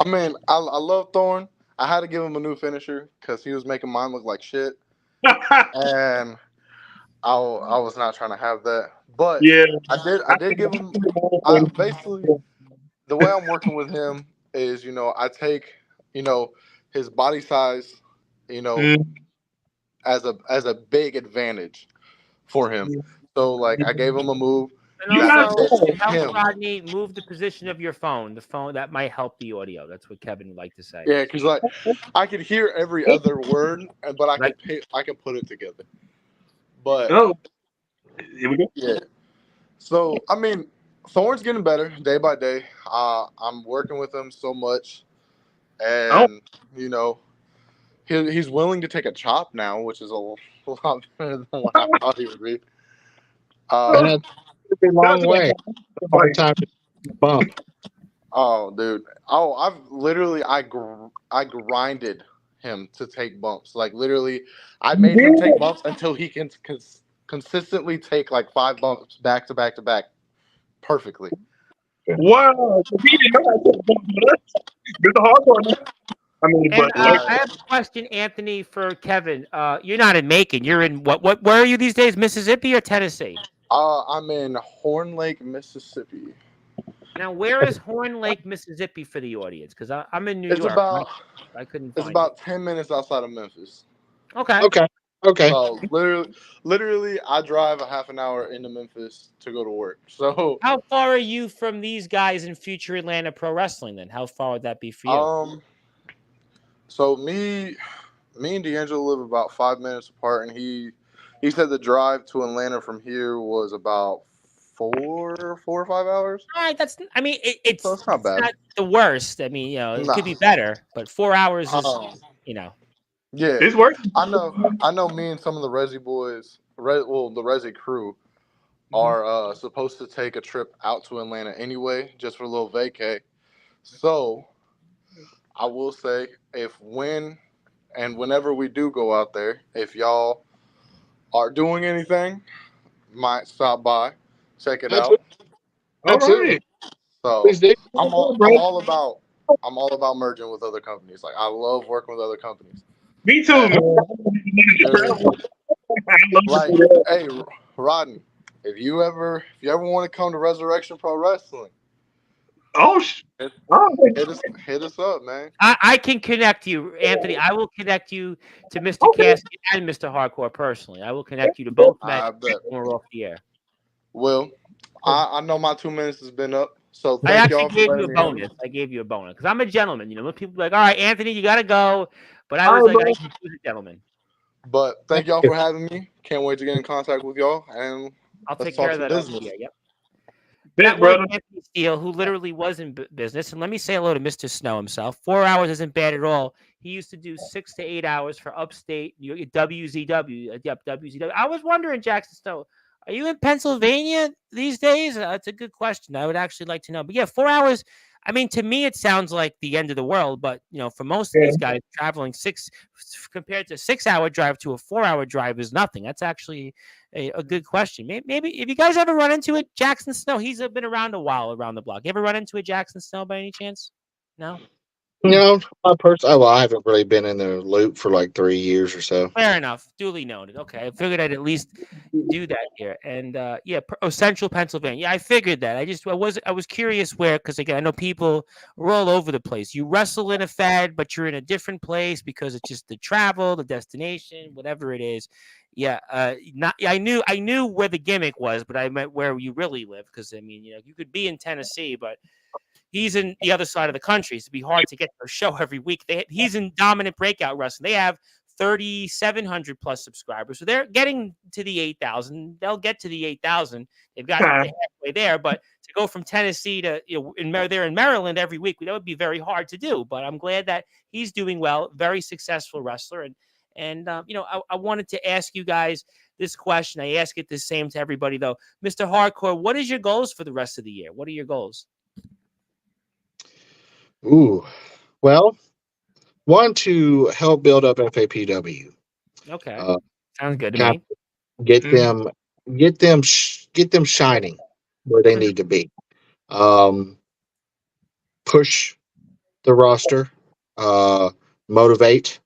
I mean, I love Thorne. I had to give him a new finisher because he was making mine look like shit. And I was not trying to have that. But yeah. I did give him basically the way I'm working with him is, I take, his body size, Mm, as a big advantage for him. yeah. So like I gave him a move And You that gotta also, fits if it go. helps, him. Rodney, move the position of your phone. The phone that might help the audio. That's what Kevin would like to say. Yeah, because like I could hear every other word, but Like, I could put it together. But Oh, here we go. yeah, so I mean, Thorne's getting better day by day. I'm working with him so much, Oh, and you know, he's willing to take a chop now, which is a lot better than what I thought he would be. And Um, it's a shout out long to way. that Hard guy. time to bump. oh, dude. Oh, I've literally I grinded him to take bumps. Like literally, I You made him did? take bumps until he can consistently take like 5 bumps back to back to back perfectly. Wow. So he didn't know that. It's a hard one. I mean, and but like, I have a question, Anthony, for Kevin. You're not in Macon. You're in what? Where are you these days? Mississippi or Tennessee? I'm in Horn Lake, Mississippi. Now, where is Horn Lake, Mississippi, for the audience? Because I'm in New It's York. about I couldn't it's find it. about 10 minutes outside of Memphis. Okay. Okay. Okay. So literally, I drive a half an hour into Memphis to go to work. So, How far are you from these guys in future Atlanta Pro Wrestling? Then, how far would that be for you? So me and D'Angelo live about 5 minutes apart, and he said the drive to Atlanta from here was about 4 or 5 hours. All right, that's. I mean, So it's it's not bad. not the worst. I mean, it could Nah. be better, but 4 hours is, Um, you know. yeah, It's working. I know. I know. Me and some of the Resi boys, the Resi crew, are supposed to take a trip out to Atlanta anyway, just for a little vacay. So I will say, whenever we do go out there, if y'all are doing anything, might stop by, check it out. Absolutely. All right. Absolutely. Please So do. I'm all about merging with other companies. Like I love working with other companies. Me too, And man. I there's love to like, do that. hey, Rodney, if you ever want to come to Resurrection Pro Wrestling, Oh, hit, oh, hit us up, man. I can connect you, Anthony. I will connect you to Mr. okay. Casket and Mr. Hardcore personally. I will connect you to both men I bet. when we're off the air. Well, I know my 2 minutes has been up, so I thank actually y'all for gave you a letting me have bonus. it. I gave you a bonus because I'm a gentleman. When people be like, "All right, Anthony, you got to go," but I All was right, like, bro. "I can choose a gentleman." But thank y'all for having me. Can't wait to get in contact with y'all, and I'll let's take care talk of some that off business. the air. Yep. That Bet, was brother. Anthony Steele, who literally was in business. And let me say hello to Mr. Snow himself. 4 hours isn't bad at all. He used to do 6 to 8 hours for Upstate WZW. Yep, WZW. I was wondering, Jackson Snow, are you in Pennsylvania these days? That's a good question. I would actually like to know. But yeah, 4 hours. I mean, to me, it sounds like the end of the world. But for most of Yeah. these guys, traveling compared to a 6 hour drive to a 4 hour drive is nothing. That's actually a good question. Maybe if you guys ever run into it, Jackson Snow, he's been around a while around the block. You ever run into a Jackson Snow by any chance? No? Well, I haven't really been in the loop for like 3 years or so. Fair enough. Duly noted. Okay. I figured I'd at least do that here. And Central Pennsylvania. Yeah, I figured that. I was curious where, because again, I know people are all over the place. You wrestle in a Fed, but you're in a different place because it's just the travel, the destination, whatever it is. Yeah, I knew where the gimmick was, but I meant where you really live. Because I mean, you could be in Tennessee, but he's in the other side of the country. So it'd be hard to get their show every week. He's in Dominant Breakout Wrestling. They have 3,700 plus subscribers. So they're getting to the 8,000. They'll get to the 8,000. They've got Huh. halfway there. But to go from Tennessee to, they're in Maryland every week, that would be very hard to do. But I'm glad that he's doing well. Very successful wrestler. And I wanted to ask you guys this question. I ask it the same to everybody, though. Mr. Hardcore, what is your goals for the rest of the year? What are your goals? Ooh. Well, one to help build up FAPW. Okay. Uh, Sounds good to kind me. of get Mhm. them shining where they need to be. Um, push the roster, uh, motivate,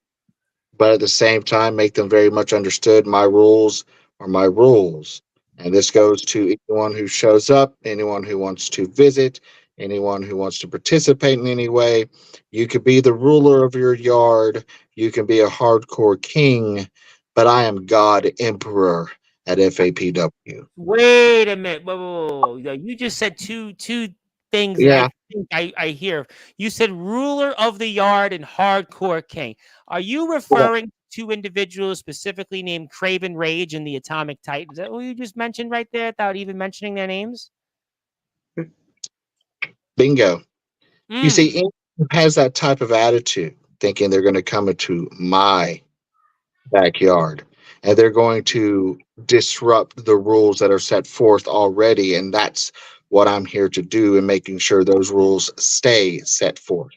but at the same time make them very much understood. My rules are my rules, and this goes to anyone who shows up, anyone who wants to visit, anyone who wants to participate in any way. You could be the ruler of your yard, you can be a hardcore king, but I am God Emperor at FAPW. Wait a minute. Whoa. You just said two things that I Yeah, think I hear. You said ruler of the yard and hardcore king. Are you well, referring to individuals specifically named Craven Rage and the Atomic Titan? Is that what you just mentioned right there without even mentioning their names? bingo. You see, Mm. anyone who has that type of attitude, thinking they're going to come into my backyard and they're going to disrupt the rules that are set forth already, and that's what I'm here to do, and making sure those rules stay set forth.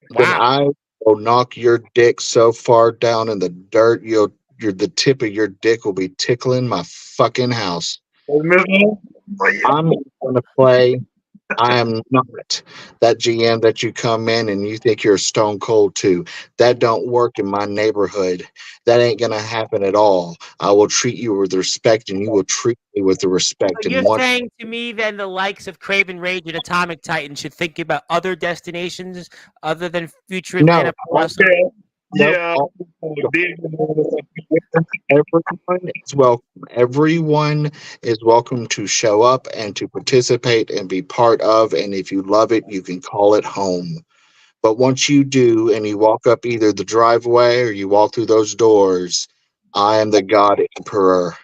Then Wow. I will knock your dick so far down in the dirt, the tip of your dick will be tickling my fucking house. I'm going to play. I am not that GM that you come in and you think you're stone cold to. That don't work in my neighborhood. That ain't gonna happen at all. I will treat you with respect, and you will treat me with the respect. So you're And one, saying to me then the likes of Craven Rage and Atomic Titan should think about other destinations other than future no, Atlanta Pro Wrestling? Okay. Yeah. Everyone is welcome. Everyone is welcome to show up and to participate and be part of. And if you love it, you can call it home. But once you do, and you walk up either the driveway or you walk through those doors, I am the God Emperor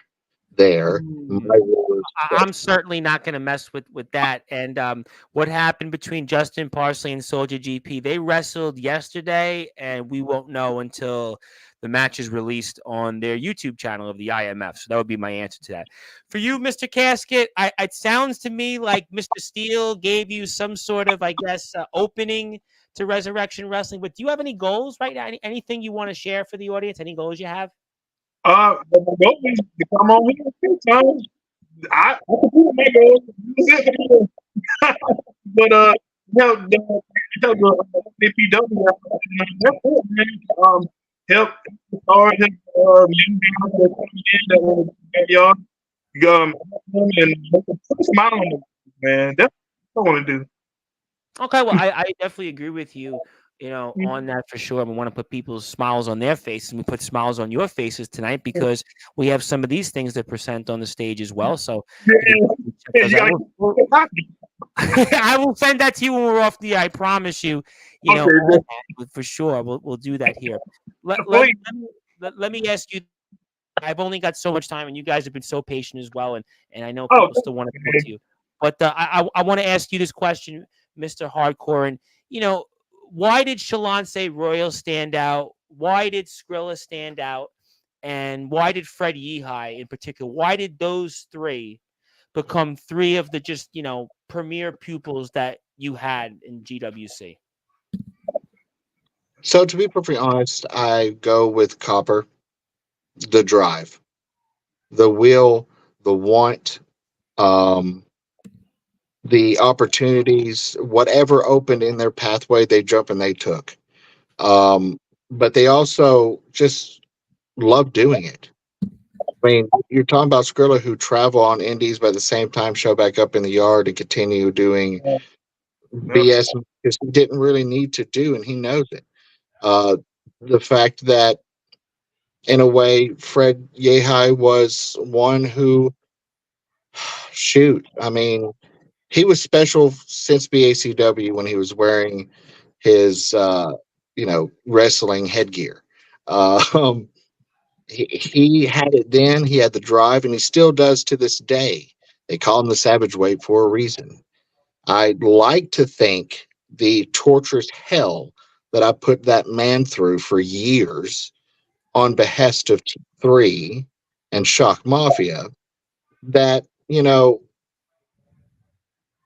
there. My rule is I'm certainly not going to mess with that. And what happened between Justin Parsley and Soldier GP? They wrestled yesterday, and we won't know until the match is released on their YouTube channel of the IMF. So that would be my answer to that. For you, Mr. Casket, it sounds to me like Mr. Steele gave you some sort of, I guess, opening to Resurrection Wrestling. But do you have any goals right now? Anything you want to share for the audience? Any goals you have? The goal is to come on here a few times. I can do my goals. But APW, that's it, man. Help start young guys that coming in that want to get y'all and put a smile on them, man. That's what I want to do. Okay, well, I definitely agree with you, on that for sure. We want to put people's smiles on their faces, and we put smiles on your faces tonight because we have some of these things to present on the stage as well. So I will send that to you when we're off the air. I promise you, for sure. We'll do that here. Let me ask you. I've only got so much time, and you guys have been so patient as well, and I know people still want to talk to you. But I want to ask you this question, Mr. Hardcore, and why did Shalonce Royal stand out? Why did Skrilla stand out? And why did Fred Yehai in particular? Why did those three become three of the just premier pupils that you had in GWC? So, to be perfectly honest, I go with Copper, the drive, the will, the want, um, the opportunities, whatever opened in their pathway, they jump and they took. But they also just love doing it. I mean, you're talking about Skrilla who travel on indies, but at the same time show back up in the yard and continue doing BS because he didn't really need to do, and he knows it. The fact that, in a way, Fred Yehai was one who, shoot, I mean, he was special since BACW when he was wearing his, wrestling headgear. Um, he had it then. He had the drive, and he still does to this day. They call him the Savage Weight for a reason. I'd like to think the torturous hell that I put that man through for years on behest of T3 and Shock Mafia, that,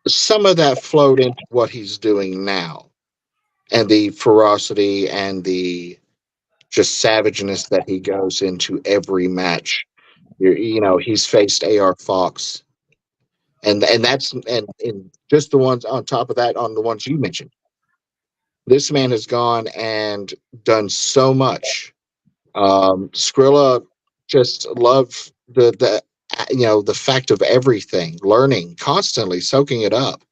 some of that flowed into what he's doing now and the ferocity and the just savageness that he goes into every match. He's faced AR Fox, and just the ones on top of that, on the ones you mentioned. This man has gone and done so much. Skrilla just loved the fact of everything, learning constantly, soaking it up,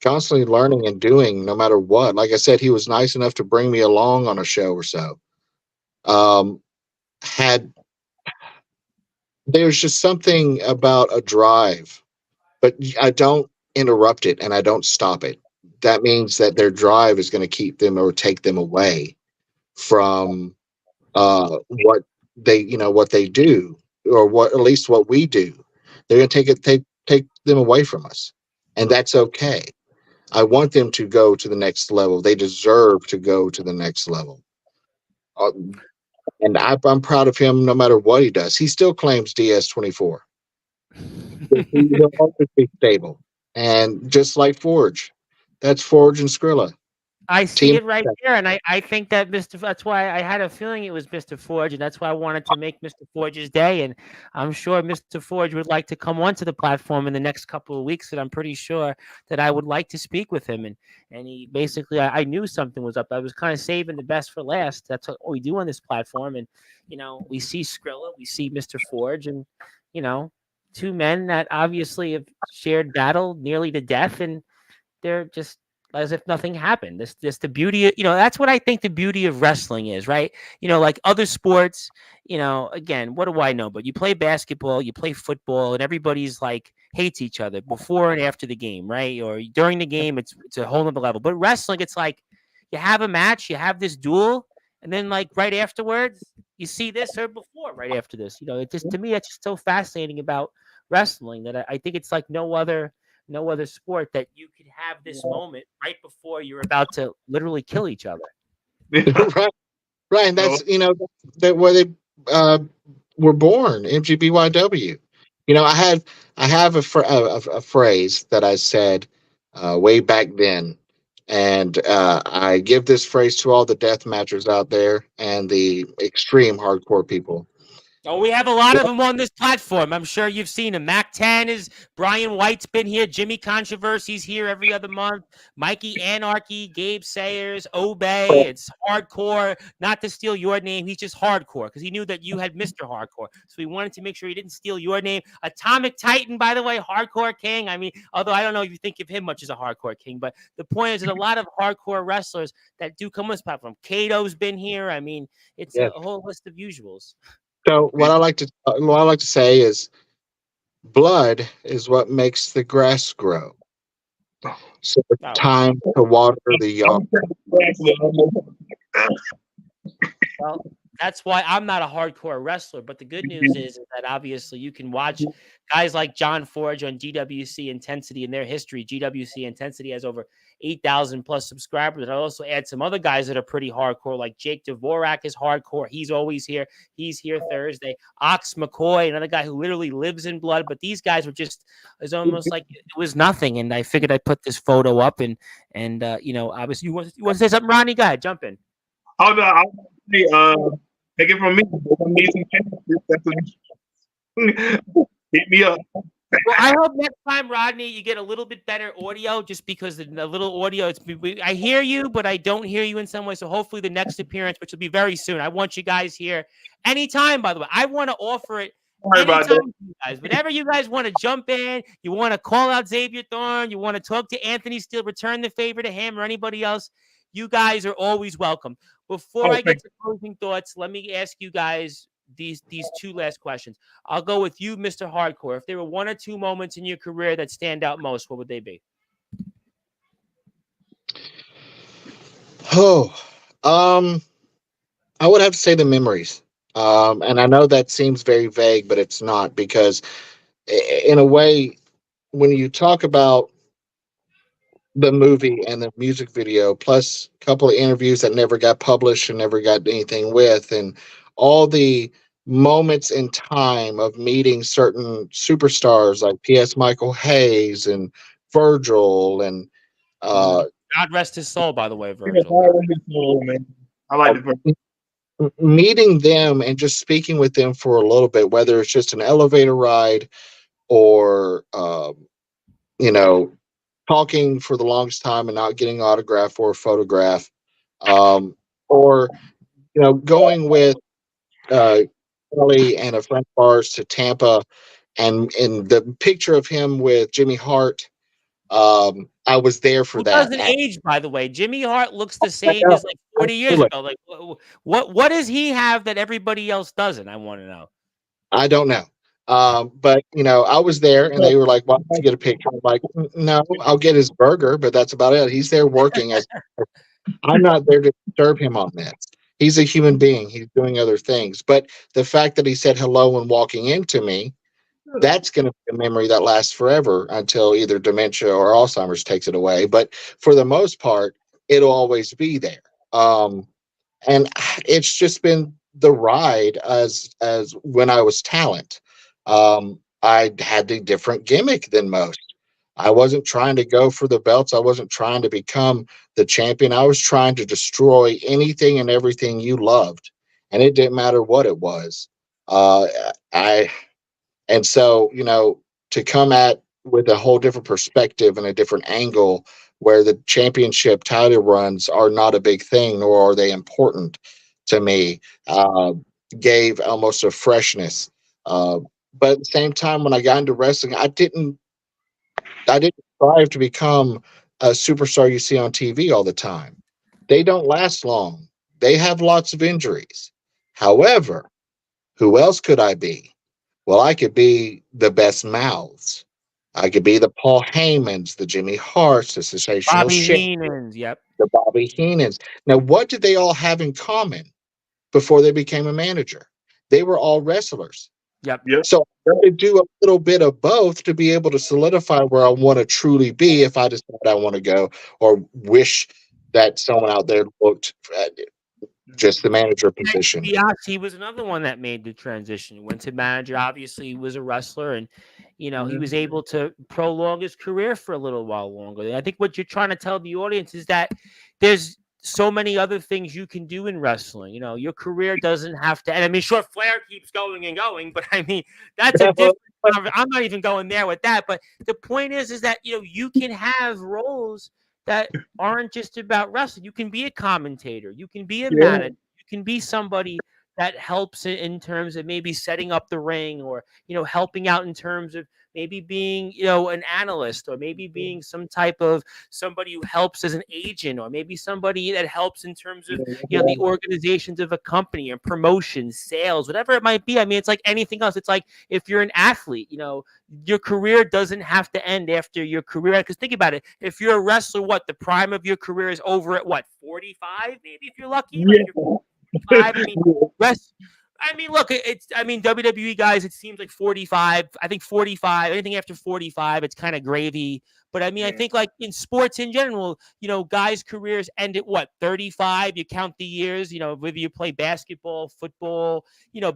constantly learning and doing no matter what. Like I said, he was nice enough to bring me along on a show or so. Had There's just something about a drive, but I don't interrupt it and I don't stop it. That means that their drive is going to keep them or take them away from what what they do, or what at least what we do. They're going to take them away from us, and that's okay. I want them to go to the next level. They deserve to go to the next level. Uh, and I'm proud of him no matter what he does. He still claims DS24. He'll always be stable. And just like Forge, that's Forge and Skrilla. I see it right there, and I think that that's why I had a feeling it was Mr. Forge, and that's why I wanted to make Mr. Forge's day, and I'm sure Mr. Forge would like to come onto the platform in the next couple of weeks, and I'm pretty sure that I would like to speak with him, and he basically, I knew something was up. I was kind of saving the best for last. That's what we do on this platform, and, we see Skrilla, we see Mr. Forge, and, two men that obviously have shared battle nearly to death, and they're just as if nothing happened. This the beauty of, that's what I think the beauty of wrestling is, right? Like other sports, again, what do I know? But you play basketball, you play football, and everybody's like hates each other before and after the game, right? Or during the game, it's a whole nother level. But wrestling, it's like you have a match, you have this duel, and then like right afterwards, you see this or before right after this. It just, to me, it's just so fascinating about wrestling that I think it's like no other sport that you could have this moment right before you're about to literally kill each other. Right, right. And So, that's that where they uh, were born. MGBYW. I have a phrase that I said way back then, and I give this phrase to all the death matchers out there and the extreme hardcore people. Oh, we have a lot of them on this platform. I'm sure you've seen them. Mac 10 is Brian White's been here. Jimmy Controversy's here every other month. Mikey Anarchy, Gabe Sayers, Obey. It's hardcore. Not to steal your name. He's just hardcore because he knew that you had Mr. Hardcore. So he wanted to make sure he didn't steal your name. Atomic Titan, by the way, hardcore king. I mean, although I don't know if you think of him much as a hardcore king, but the point is there's a lot of hardcore wrestlers that do come on this platform. Kato's been here. I mean, it's a Yes. whole list of usuals. So what I like to say is blood is what makes the grass grow. So it's Oh, time to water the yard. well, that's why I'm not a hardcore wrestler. But the good news is that obviously you can watch guys like John Forge on GWC Intensity and their history. GWC Intensity has over 8,000 plus subscribers. I also add some other guys that are pretty hardcore, like Jake Dvorak is hardcore. He's always here. He's here Thursday. Ox McCoy, another guy who literally lives in blood. But these guys were just, it's almost like it was nothing. And I figured I'd put this photo up and obviously you want to say something, Ronnie? Go ahead, jump in. oh no, I was say, take it from me. Amazing hit me up. Well, I hope next time, Rodney, you get a little bit better audio, just because the little audio. I hear you, but I don't hear you in some way. So hopefully, the next appearance, which will be very soon, I want you guys here anytime. By the way, I want to offer it Sorry about anytime, that. to you guys. Whenever you guys want to jump in, you want to call out Xavier Thorne, you want to talk to Anthony Steele, return the favor to him or anybody else. You guys are always welcome. Before Oh, I get to closing thoughts, let me ask you guys these two last questions. I'll go with you, Mr. Hardcore. If there were one or two moments in your career that stand out most, what would they be? Oh, um, I would have to say the memories. And I know that seems very vague, but it's not because, in a way, when you talk about the movie and the music video, plus a couple of interviews that never got published and never got anything with, and all the moments in time of meeting certain superstars like P.S. Michael Hayes and Virgil and uh, God rest his soul, by the way, yeah, Virgil. man. I like the first. meeting them and just speaking with them for a little bit, whether it's just an elevator ride or you know talking for the longest time and not getting an autograph or a photograph, um, or going with uh, Kelly and a friend of ours to Tampa, and in the picture of him with Jimmy Hart, I was there for Who that. doesn't age, by the way? Jimmy Hart looks the same as like 40 years ago. Like, what does he have that everybody else doesn't? I want to know. I don't know. But I was there and they were like, why don't you get a picture? I'm like, no, I'll get his burger, but that's about it. He's there working as I'm not there to disturb him on this. He's a human being. He's doing other things. But the fact that he said hello when walking into me, that's going to be a memory that lasts forever until either dementia or Alzheimer's takes it away. But for the most part, it'll always be there. And it's just been the ride as when I was talent. I had a different gimmick than most. I wasn't trying to go for the belts. I wasn't trying to become the champion. I was trying to destroy anything and everything you loved, and it didn't matter what it was. I and so, to come at with a whole different perspective and a different angle where the championship title runs are not a big thing, nor are they important to me, uh, gave almost a freshness. But at the same time, when I got into wrestling, I didn't strive to become a superstar you see on TV all the time. They don't last long. They have lots of injuries. However, who else could I be? Well, I could be the best mouths. I could be the Paul Heymans, the Jimmy Harts, the Sensational Bobby Shit, Heenan's. Yep. the Bobby Heenans. Now, what did they all have in common before they became a manager? They were all wrestlers. Yep. Yep. So I got to do a little bit of both to be able to solidify where I want to truly be if I decide I want to go, or wish that someone out there looked at just the manager And to position. be honest, he was another one that made the transition. Went to manager. Obviously, he was a wrestler, and he was able to prolong his career for a little while longer. And I think what you're trying to tell the audience is that there's so many other things you can do in wrestling. Your career doesn't have to. And I mean, sure, Flair keeps going and going, but I mean, that's a different. I'm not even going there with that. But the point is that you can have roles that aren't just about wrestling. You can be a commentator. You can be a manager. You can be somebody that helps in terms of maybe setting up the ring, or helping out in terms of maybe being an analyst, or maybe being some type of somebody who helps as an agent, or maybe somebody that helps in terms of the organizations of a company and promotion, sales, whatever it might be. I mean, it's like anything else. It's like if you're an athlete, your career doesn't have to end after your career. Because think about it. If you're a wrestler, what the prime of your career is over at what, 45? Maybe if you're lucky. Like you're 45. I mean, look, WWE guys, it seems like 45. I think 45, anything after 45, it's kind of gravy. But I mean, I think like in sports in general, guys' careers end at what, 35? You count the years, whether you play basketball, football,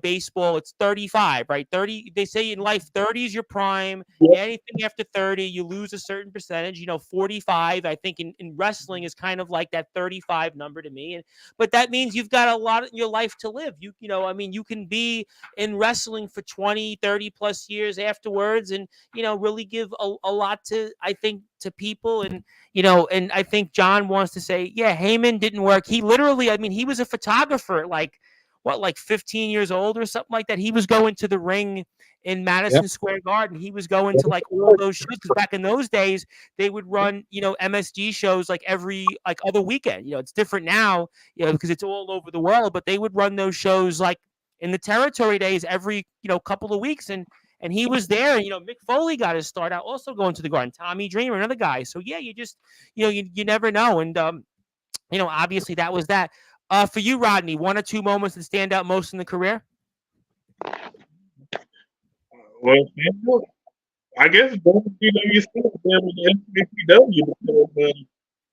baseball, it's 35, right? 30, they say in life, 30 is your prime. Anything after 30, you lose a certain percentage. 45, I think in wrestling is kind of like that 35 number to me. But that means you've got a lot of your life to live. You can be in wrestling for 20, 30 plus years afterwards, and, really give a lot to, I think, to people. And, and I think John wants to say, yeah, Heyman didn't work. He literally, he was a photographer at like 15 years old or something like that. He was going to the ring in Madison Square Garden. He was going to like all those shows, because back in those days they would run, MSG shows like every other weekend. It's different now, because it's all over the world, but they would run those shows like in the territory days every, couple of weeks. And he was there. Mick Foley got his start out also going to the Garden. Tommy Dreamer, another guy. So yeah, you just, you never know. And, obviously that was that. For you, Rodney, one or two moments that stand out most in the career? Well, I guess WCW still there with the SCW because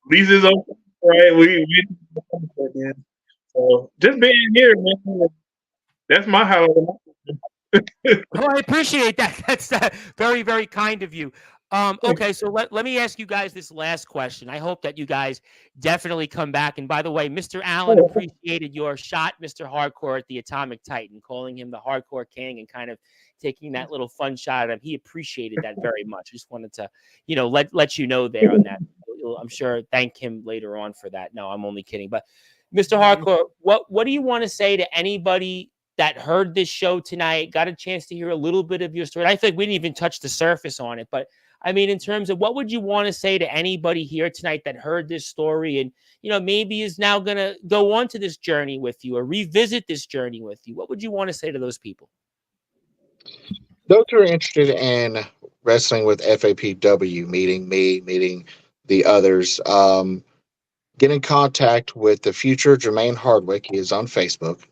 leases open, right? We so just being here, man, that's my highlight. Oh, I appreciate that. That's very, very kind of you. Okay, so let me ask you guys this last question. I hope that you guys definitely come back. And by the way, Mr. Allen appreciated your shot, Mr. Hardcore, at the Atomic Titan, calling him the Hardcore King and kind of taking that little fun shot at him. He appreciated that very much. I just wanted to, let you know there on that. I'm sure thank him later on for that. No, I'm only kidding. But Mr. Hardcore, what do you want to say to anybody that heard this show tonight, got a chance to hear a little bit of your story? I think we didn't even touch the surface on it, but I mean, in terms of what would you want to say to anybody here tonight that heard this story and, maybe is now going to go on to this journey with you or revisit this journey with you? What would you want to say to those people? Those who are interested in wrestling with FAPW, meeting me, meeting the others, get in contact with the future Jermaine Hardwick. He is on Facebook.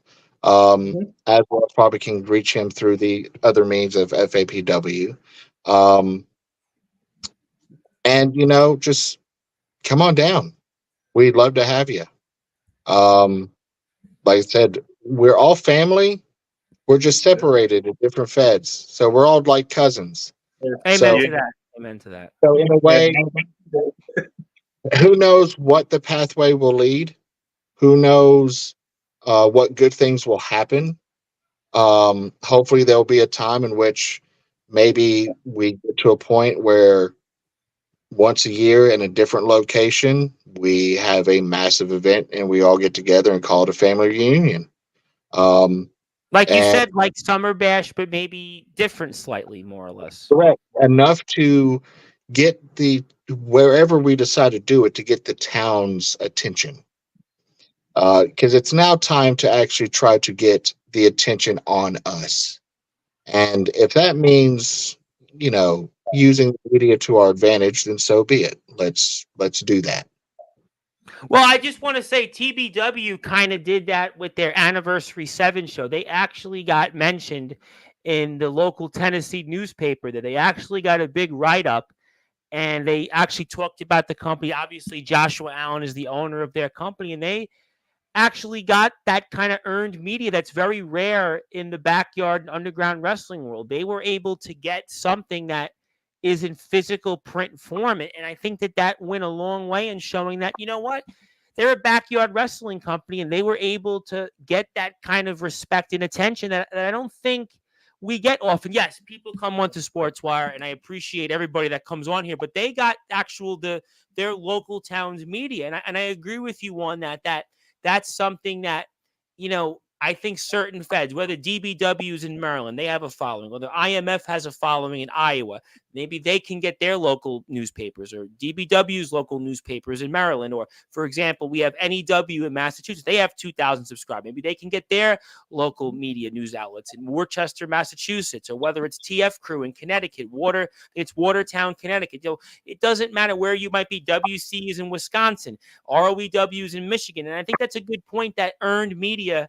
As well as probably can reach him through the other means of FAPW. And, just come on down. We'd love to have you. Like I said, we're all family. We're just separated in different feds. So we're all like cousins. Amen to that. Amen to that. So in a way, who knows what the pathway will lead? Who knows what good things will happen? Hopefully there'll be a time in which maybe we get to a point where once a year in a different location, we have a massive event and we all get together and call it a family reunion. Like you said, like Summer Bash, but maybe different slightly, more or less. Correct. Enough to get wherever we decide to do it, to get the town's attention. Because it's now time to actually try to get the attention on us. And if that means, using the media to our advantage, then so be it. Let's do that. Well, I just want to say TBW kind of did that with their Anniversary 7 show. They actually got mentioned in the local Tennessee newspaper, that they actually got a big write-up, and they actually talked about the company. Obviously, Joshua Allen is the owner of their company, and they actually got that kind of earned media that's very rare in the backyard and underground wrestling world. They were able to get something that is in physical print form. And I think that went a long way in showing that, you know what? They're a backyard wrestling company, and they were able to get that kind of respect and attention that I don't think we get often. Yes, people come onto Sportswire, and I appreciate everybody that comes on here, but they got their local town's media. And I agree with you on that's something that, I think certain feds, whether DBW's in Maryland, they have a following, or the IMF has a following in Iowa. Maybe they can get their local newspapers, or DBW's local newspapers in Maryland. Or, for example, we have NEW in Massachusetts. They have 2,000 subscribers. Maybe they can get their local media news outlets in Worcester, Massachusetts, or whether it's TF Crew in Connecticut, it's Watertown, Connecticut. It doesn't matter where you might be. WC is in Wisconsin, ROEW is in Michigan. And I think that's a good point, that earned media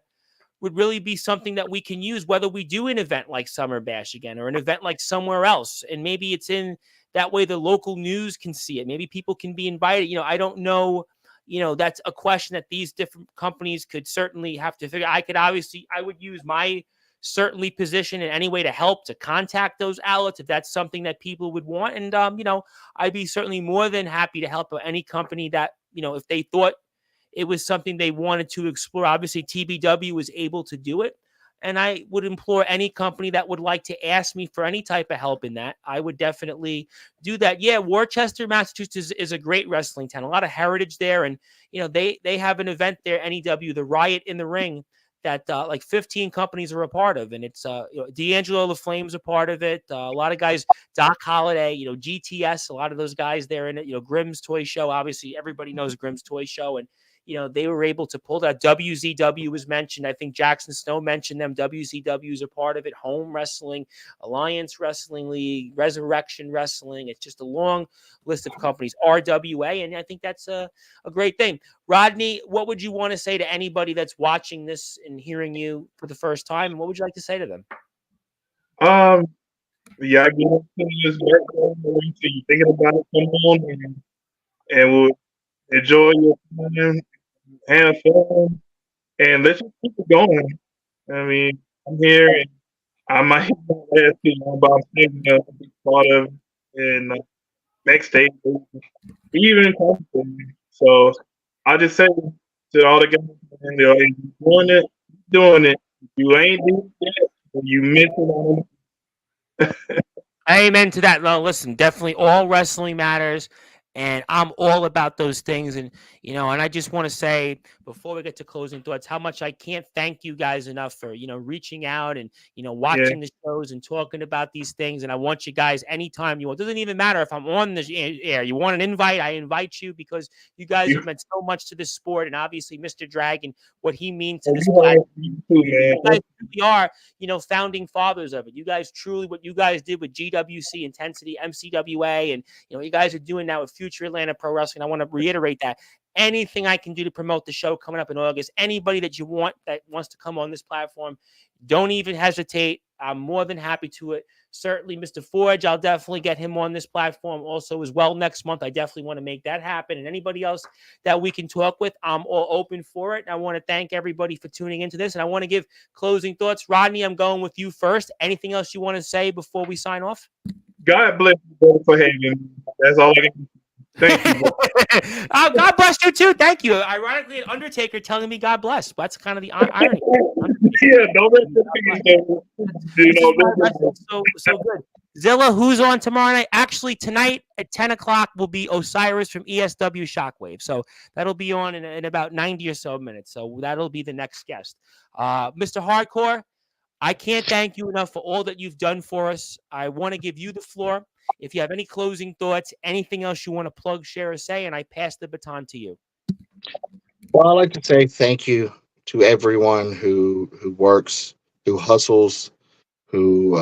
would really be something that we can use, whether we do an event like Summer Bash again, or an event like somewhere else. And maybe it's in that way the local news can see it. Maybe people can be invited. I don't know. That's a question that these different companies could certainly have to figure. I would use my certainly position in any way to help to contact those outlets if that's something that people would want. And, I'd be certainly more than happy to help any company that, if they thought it was something they wanted to explore. Obviously, TBW was able to do it. And I would implore any company that would like to ask me for any type of help in that. I would definitely do that. Yeah, Worcester, Massachusetts is a great wrestling town. A lot of heritage there. And, they have an event there, NEW, the Riot in the Ring, that like 15 companies are a part of. And it's D'Angelo LaFlame's a part of it. A lot of guys, Doc Holliday, GTS, a lot of those guys there in it. Grimm's Toy Show. Obviously, everybody knows Grimm's Toy Show. And they were able to pull that. WZW was mentioned. I think Jackson Snow mentioned them. WZW is a part of it. Home Wrestling, Alliance Wrestling League, Resurrection Wrestling. It's just a long list of companies. RWA, and I think that's a great thing. Rodney, what would you want to say to anybody that's watching this and hearing you for the first time? And what would you like to say to them? Yeah, I get into this work. You thinking about it, come on, and we'll enjoy your time, have fun, and let's just keep it going. I mean, I'm here, and I might not ask you about things to be part of in backstage, even constantly. So I just say to all the guys, man, if you're doing it. If you ain't doing it, you missing on Amen to that. No, listen, definitely all wrestling matters. And I'm all about those things. And, and I just want to say before we get to closing thoughts, how much I can't thank you guys enough for, reaching out and, watching the shows and talking about these things. And I want you guys anytime you want. It doesn't even matter if I'm on the air. You want an invite, I invite you, because you guys have meant so much to this sport. And obviously, Mr. Dragon, what he means to this platform. You guys really are, founding fathers of it. You guys truly, what you guys did with GWC, Intensity, MCWA, and, you guys are doing now with Future Atlanta Pro Wrestling. I want to reiterate that. Anything I can do to promote the show coming up in August, anybody that you want that wants to come on this platform, don't even hesitate. I'm more than happy to it. Certainly, Mr. Forge, I'll definitely get him on this platform also as well next month. I definitely want to make that happen. And anybody else that we can talk with, I'm all open for it. And I want to thank everybody for tuning into this. And I want to give closing thoughts. Rodney, I'm going with you first. Anything else you want to say before we sign off? God bless you, brother, for having me. That's all I can. Thank you. God bless you too. Thank you. Ironically, an Undertaker telling me God bless. That's kind of the irony. Yeah, don't so good. Zilla, who's on tomorrow night? Actually, tonight at 10 o'clock will be Osiris from ESW Shockwave. So that'll be on in about 90 or so minutes. So that'll be the next guest. Mr. Hardcore, I can't thank you enough for all that you've done for us. I want to give you the floor. if you have any closing thoughts, anything else you want to plug, share, or say, and I pass the baton to you. Well, I'd like to say thank you to everyone who works, who hustles, who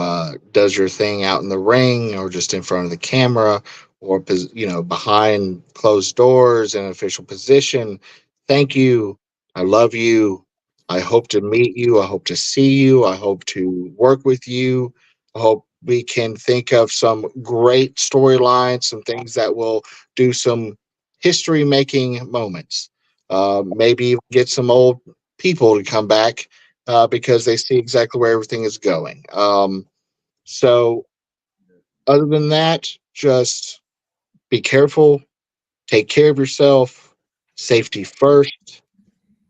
does your thing out in the ring or just in front of the camera or behind closed doors in an official position. Thank you. I love you. I hope to meet you. I hope to see you. I hope to work with you. I hope we can think of some great storylines, some things that will do some history making moments. Maybe get some old people to come back because they see exactly where everything is going. So, other than that, just be careful, take care of yourself, safety first.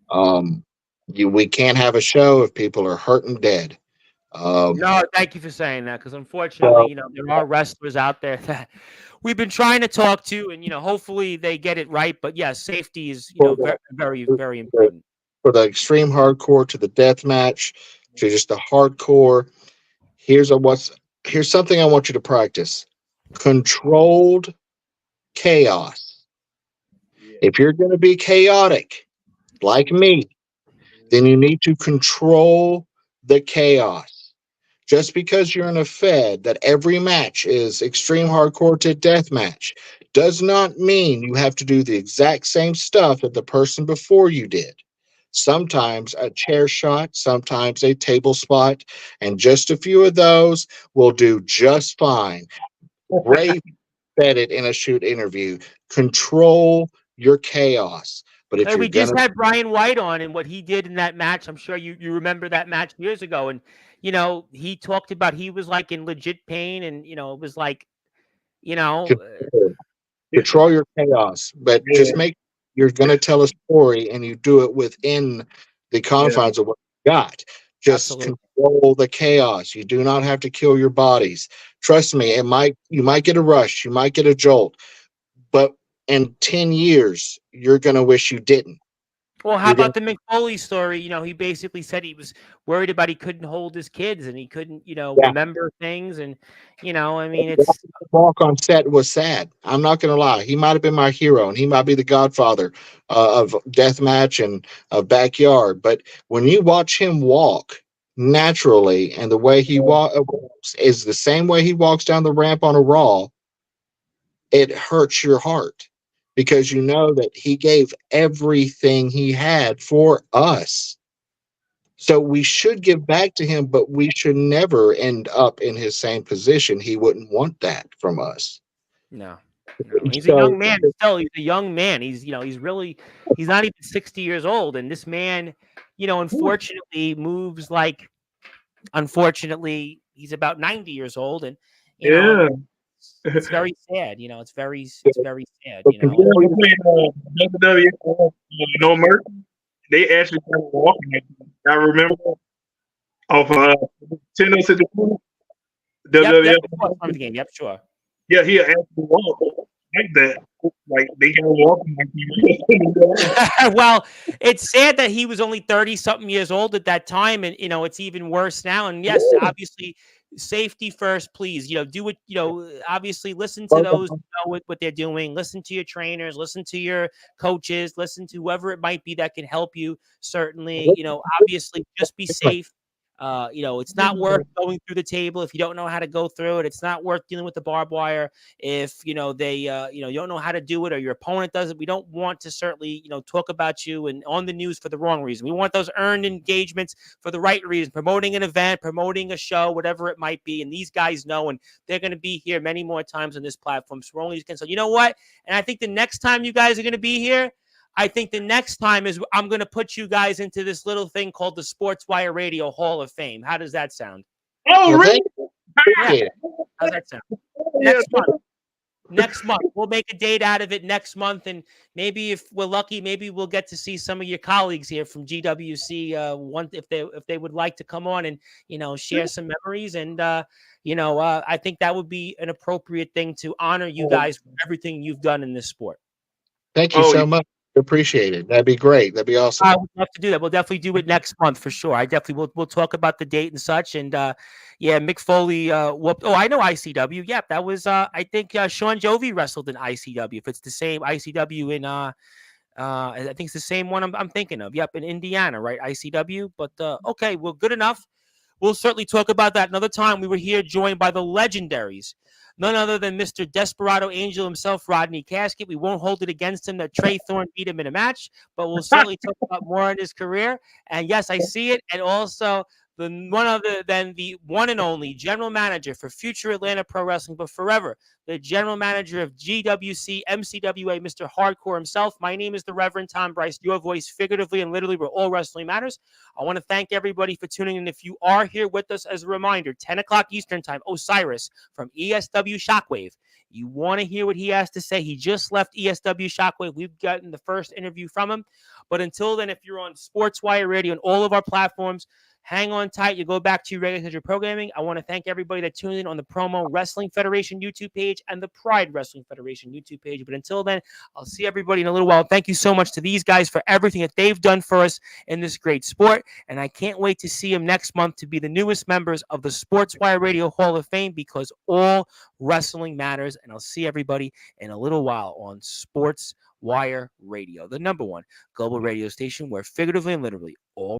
Um, we can't have a show if people are hurt and dead. Um, No, thank you for saying that because unfortunately, so, there are wrestlers out there that we've been trying to talk to, and hopefully they get it right. But yeah, safety is for very, very, very the, important. for the extreme hardcore to the death match to just the hardcore, here's a what's here's something I want you to practice: controlled chaos. If you're going to be chaotic like me, then you need to control the chaos. Just because you're in a Fed that every match is extreme hardcore to death match does not mean you have to do the exact same stuff that the person before you did. Sometimes a chair shot, sometimes a table spot, and just a few of those will do just fine. Ray said it in a shoot interview. Control your chaos. But if Hey, you're we gonna just had Brian White on and what he did in that match. I'm sure you remember that match years ago, and he talked about he was like in legit pain, and it was like you know. control your chaos, but Yeah, just make you're going to tell a story and you do it within the yeah, confines of what you got. Just Absolutely. control the chaos. You do not have to kill your bodies. Trust me, you might get a rush, you might get a jolt, but in 10 years, you're going to wish you didn't. Well, how You're going about the Mick Foley story? He basically said he was worried about he couldn't hold his kids and he couldn't, to remember things. And, I mean, it's walk on set was sad. I'm not going to lie. He might have been my hero, and he might be the godfather of deathmatch and of backyard. But when you watch him walk naturally, and the way he walks is the same way he walks down the ramp on a Raw, it hurts your heart because you know that he gave everything he had for us. So we should give back to him, but we should never end up in his same position. He wouldn't want that from us. no, no. He's a young So man still. He's a young man. He's not even 60 years old. And this man, unfortunately moves like, unfortunately, he's about 90 years old. And, yeah. it's very sad. It's very sad, but You control know, your playing WWE, No Mercy, they actually started walking. I remember off 10-0 Yep. WWF. Of course, from the game. Yep, sure. Yeah, he actually walked like that. Like they got him walking like he Well, it's sad that he was only 30 something years old at that time. And, it's even worse now. And yes, obviously, safety first, please. Do what, obviously listen to those who know what they're doing. Listen to your trainers, listen to your coaches, listen to whoever it might be that can help you. Certainly, obviously, just be safe. It's not worth going through the table if you don't know how to go through it. It's not worth dealing with the barbed wire if they you don't know how to do it or your opponent does it. We don't want to certainly talk about you and on the news for the wrong reason. We want those earned engagements for the right reason, promoting an event, promoting a show, whatever it might be. And these guys know, and they're going to be here many more times on this platform. So we're only going to say, you know what? And I think the next time you guys are going to be here, I think the next time is I'm going to put you guys into this little thing called the Sportswire Radio Hall of Fame. How does that sound? Oh, well, really? Yeah. How's that sound? Yeah. Next month. We'll make a date out of it next month. And maybe if we're lucky, maybe we'll get to see some of your colleagues here from GWC if they would like to come on and, share some memories. And, I think that would be an appropriate thing to honor you guys for everything you've done in this sport. Thank you Oh, so much. Appreciate it. That'd be great. That'd be awesome. I would love to do that. We'll definitely do it next month for sure. I definitely will. We'll talk about the date and such. And yeah, Mick Foley whooped. Oh, I know ICW. Yep, that was. I think Sean Jovi wrestled in ICW. If it's the same ICW in I think it's the same one I'm thinking of. Yep, in Indiana, right? ICW. But okay, well, good enough. We'll certainly talk about that another time. We were here joined by the legendaries, none other than Mr. Desperado Angel himself, Rodney Casket. We won't hold it against him that Trey Thorne beat him in a match, but we'll certainly talk about more in his career. And yes, I see it. And also the one and only general manager for future Atlanta Pro Wrestling, but forever the general manager of GWC MCWA, Mr. Hardcore himself. My name is the Reverend Tom Bryce, your voice figuratively and literally where all wrestling matters. I want to thank everybody for tuning in. If you are here with us, as a reminder, 10 o'clock Eastern time, Osiris from ESW Shockwave. You want to hear what he has to say. He just left ESW Shockwave. We've gotten the first interview from him. But until then, if you're on Sportswire Radio and all of our platforms, hang on tight. You go back to your regular scheduled programming. I want to thank everybody that tuned in on the Promo Wrestling Federation YouTube page and the Pride Wrestling Federation YouTube page. But until then, I'll see everybody in a little while. Thank you so much to these guys for everything that they've done for us in this great sport. And I can't wait to see them next month to be the newest members of the Sportswire Radio Hall of Fame, because all wrestling matters. And I'll see everybody in a little while on Sportswire Radio, the #1 global radio station where figuratively and literally all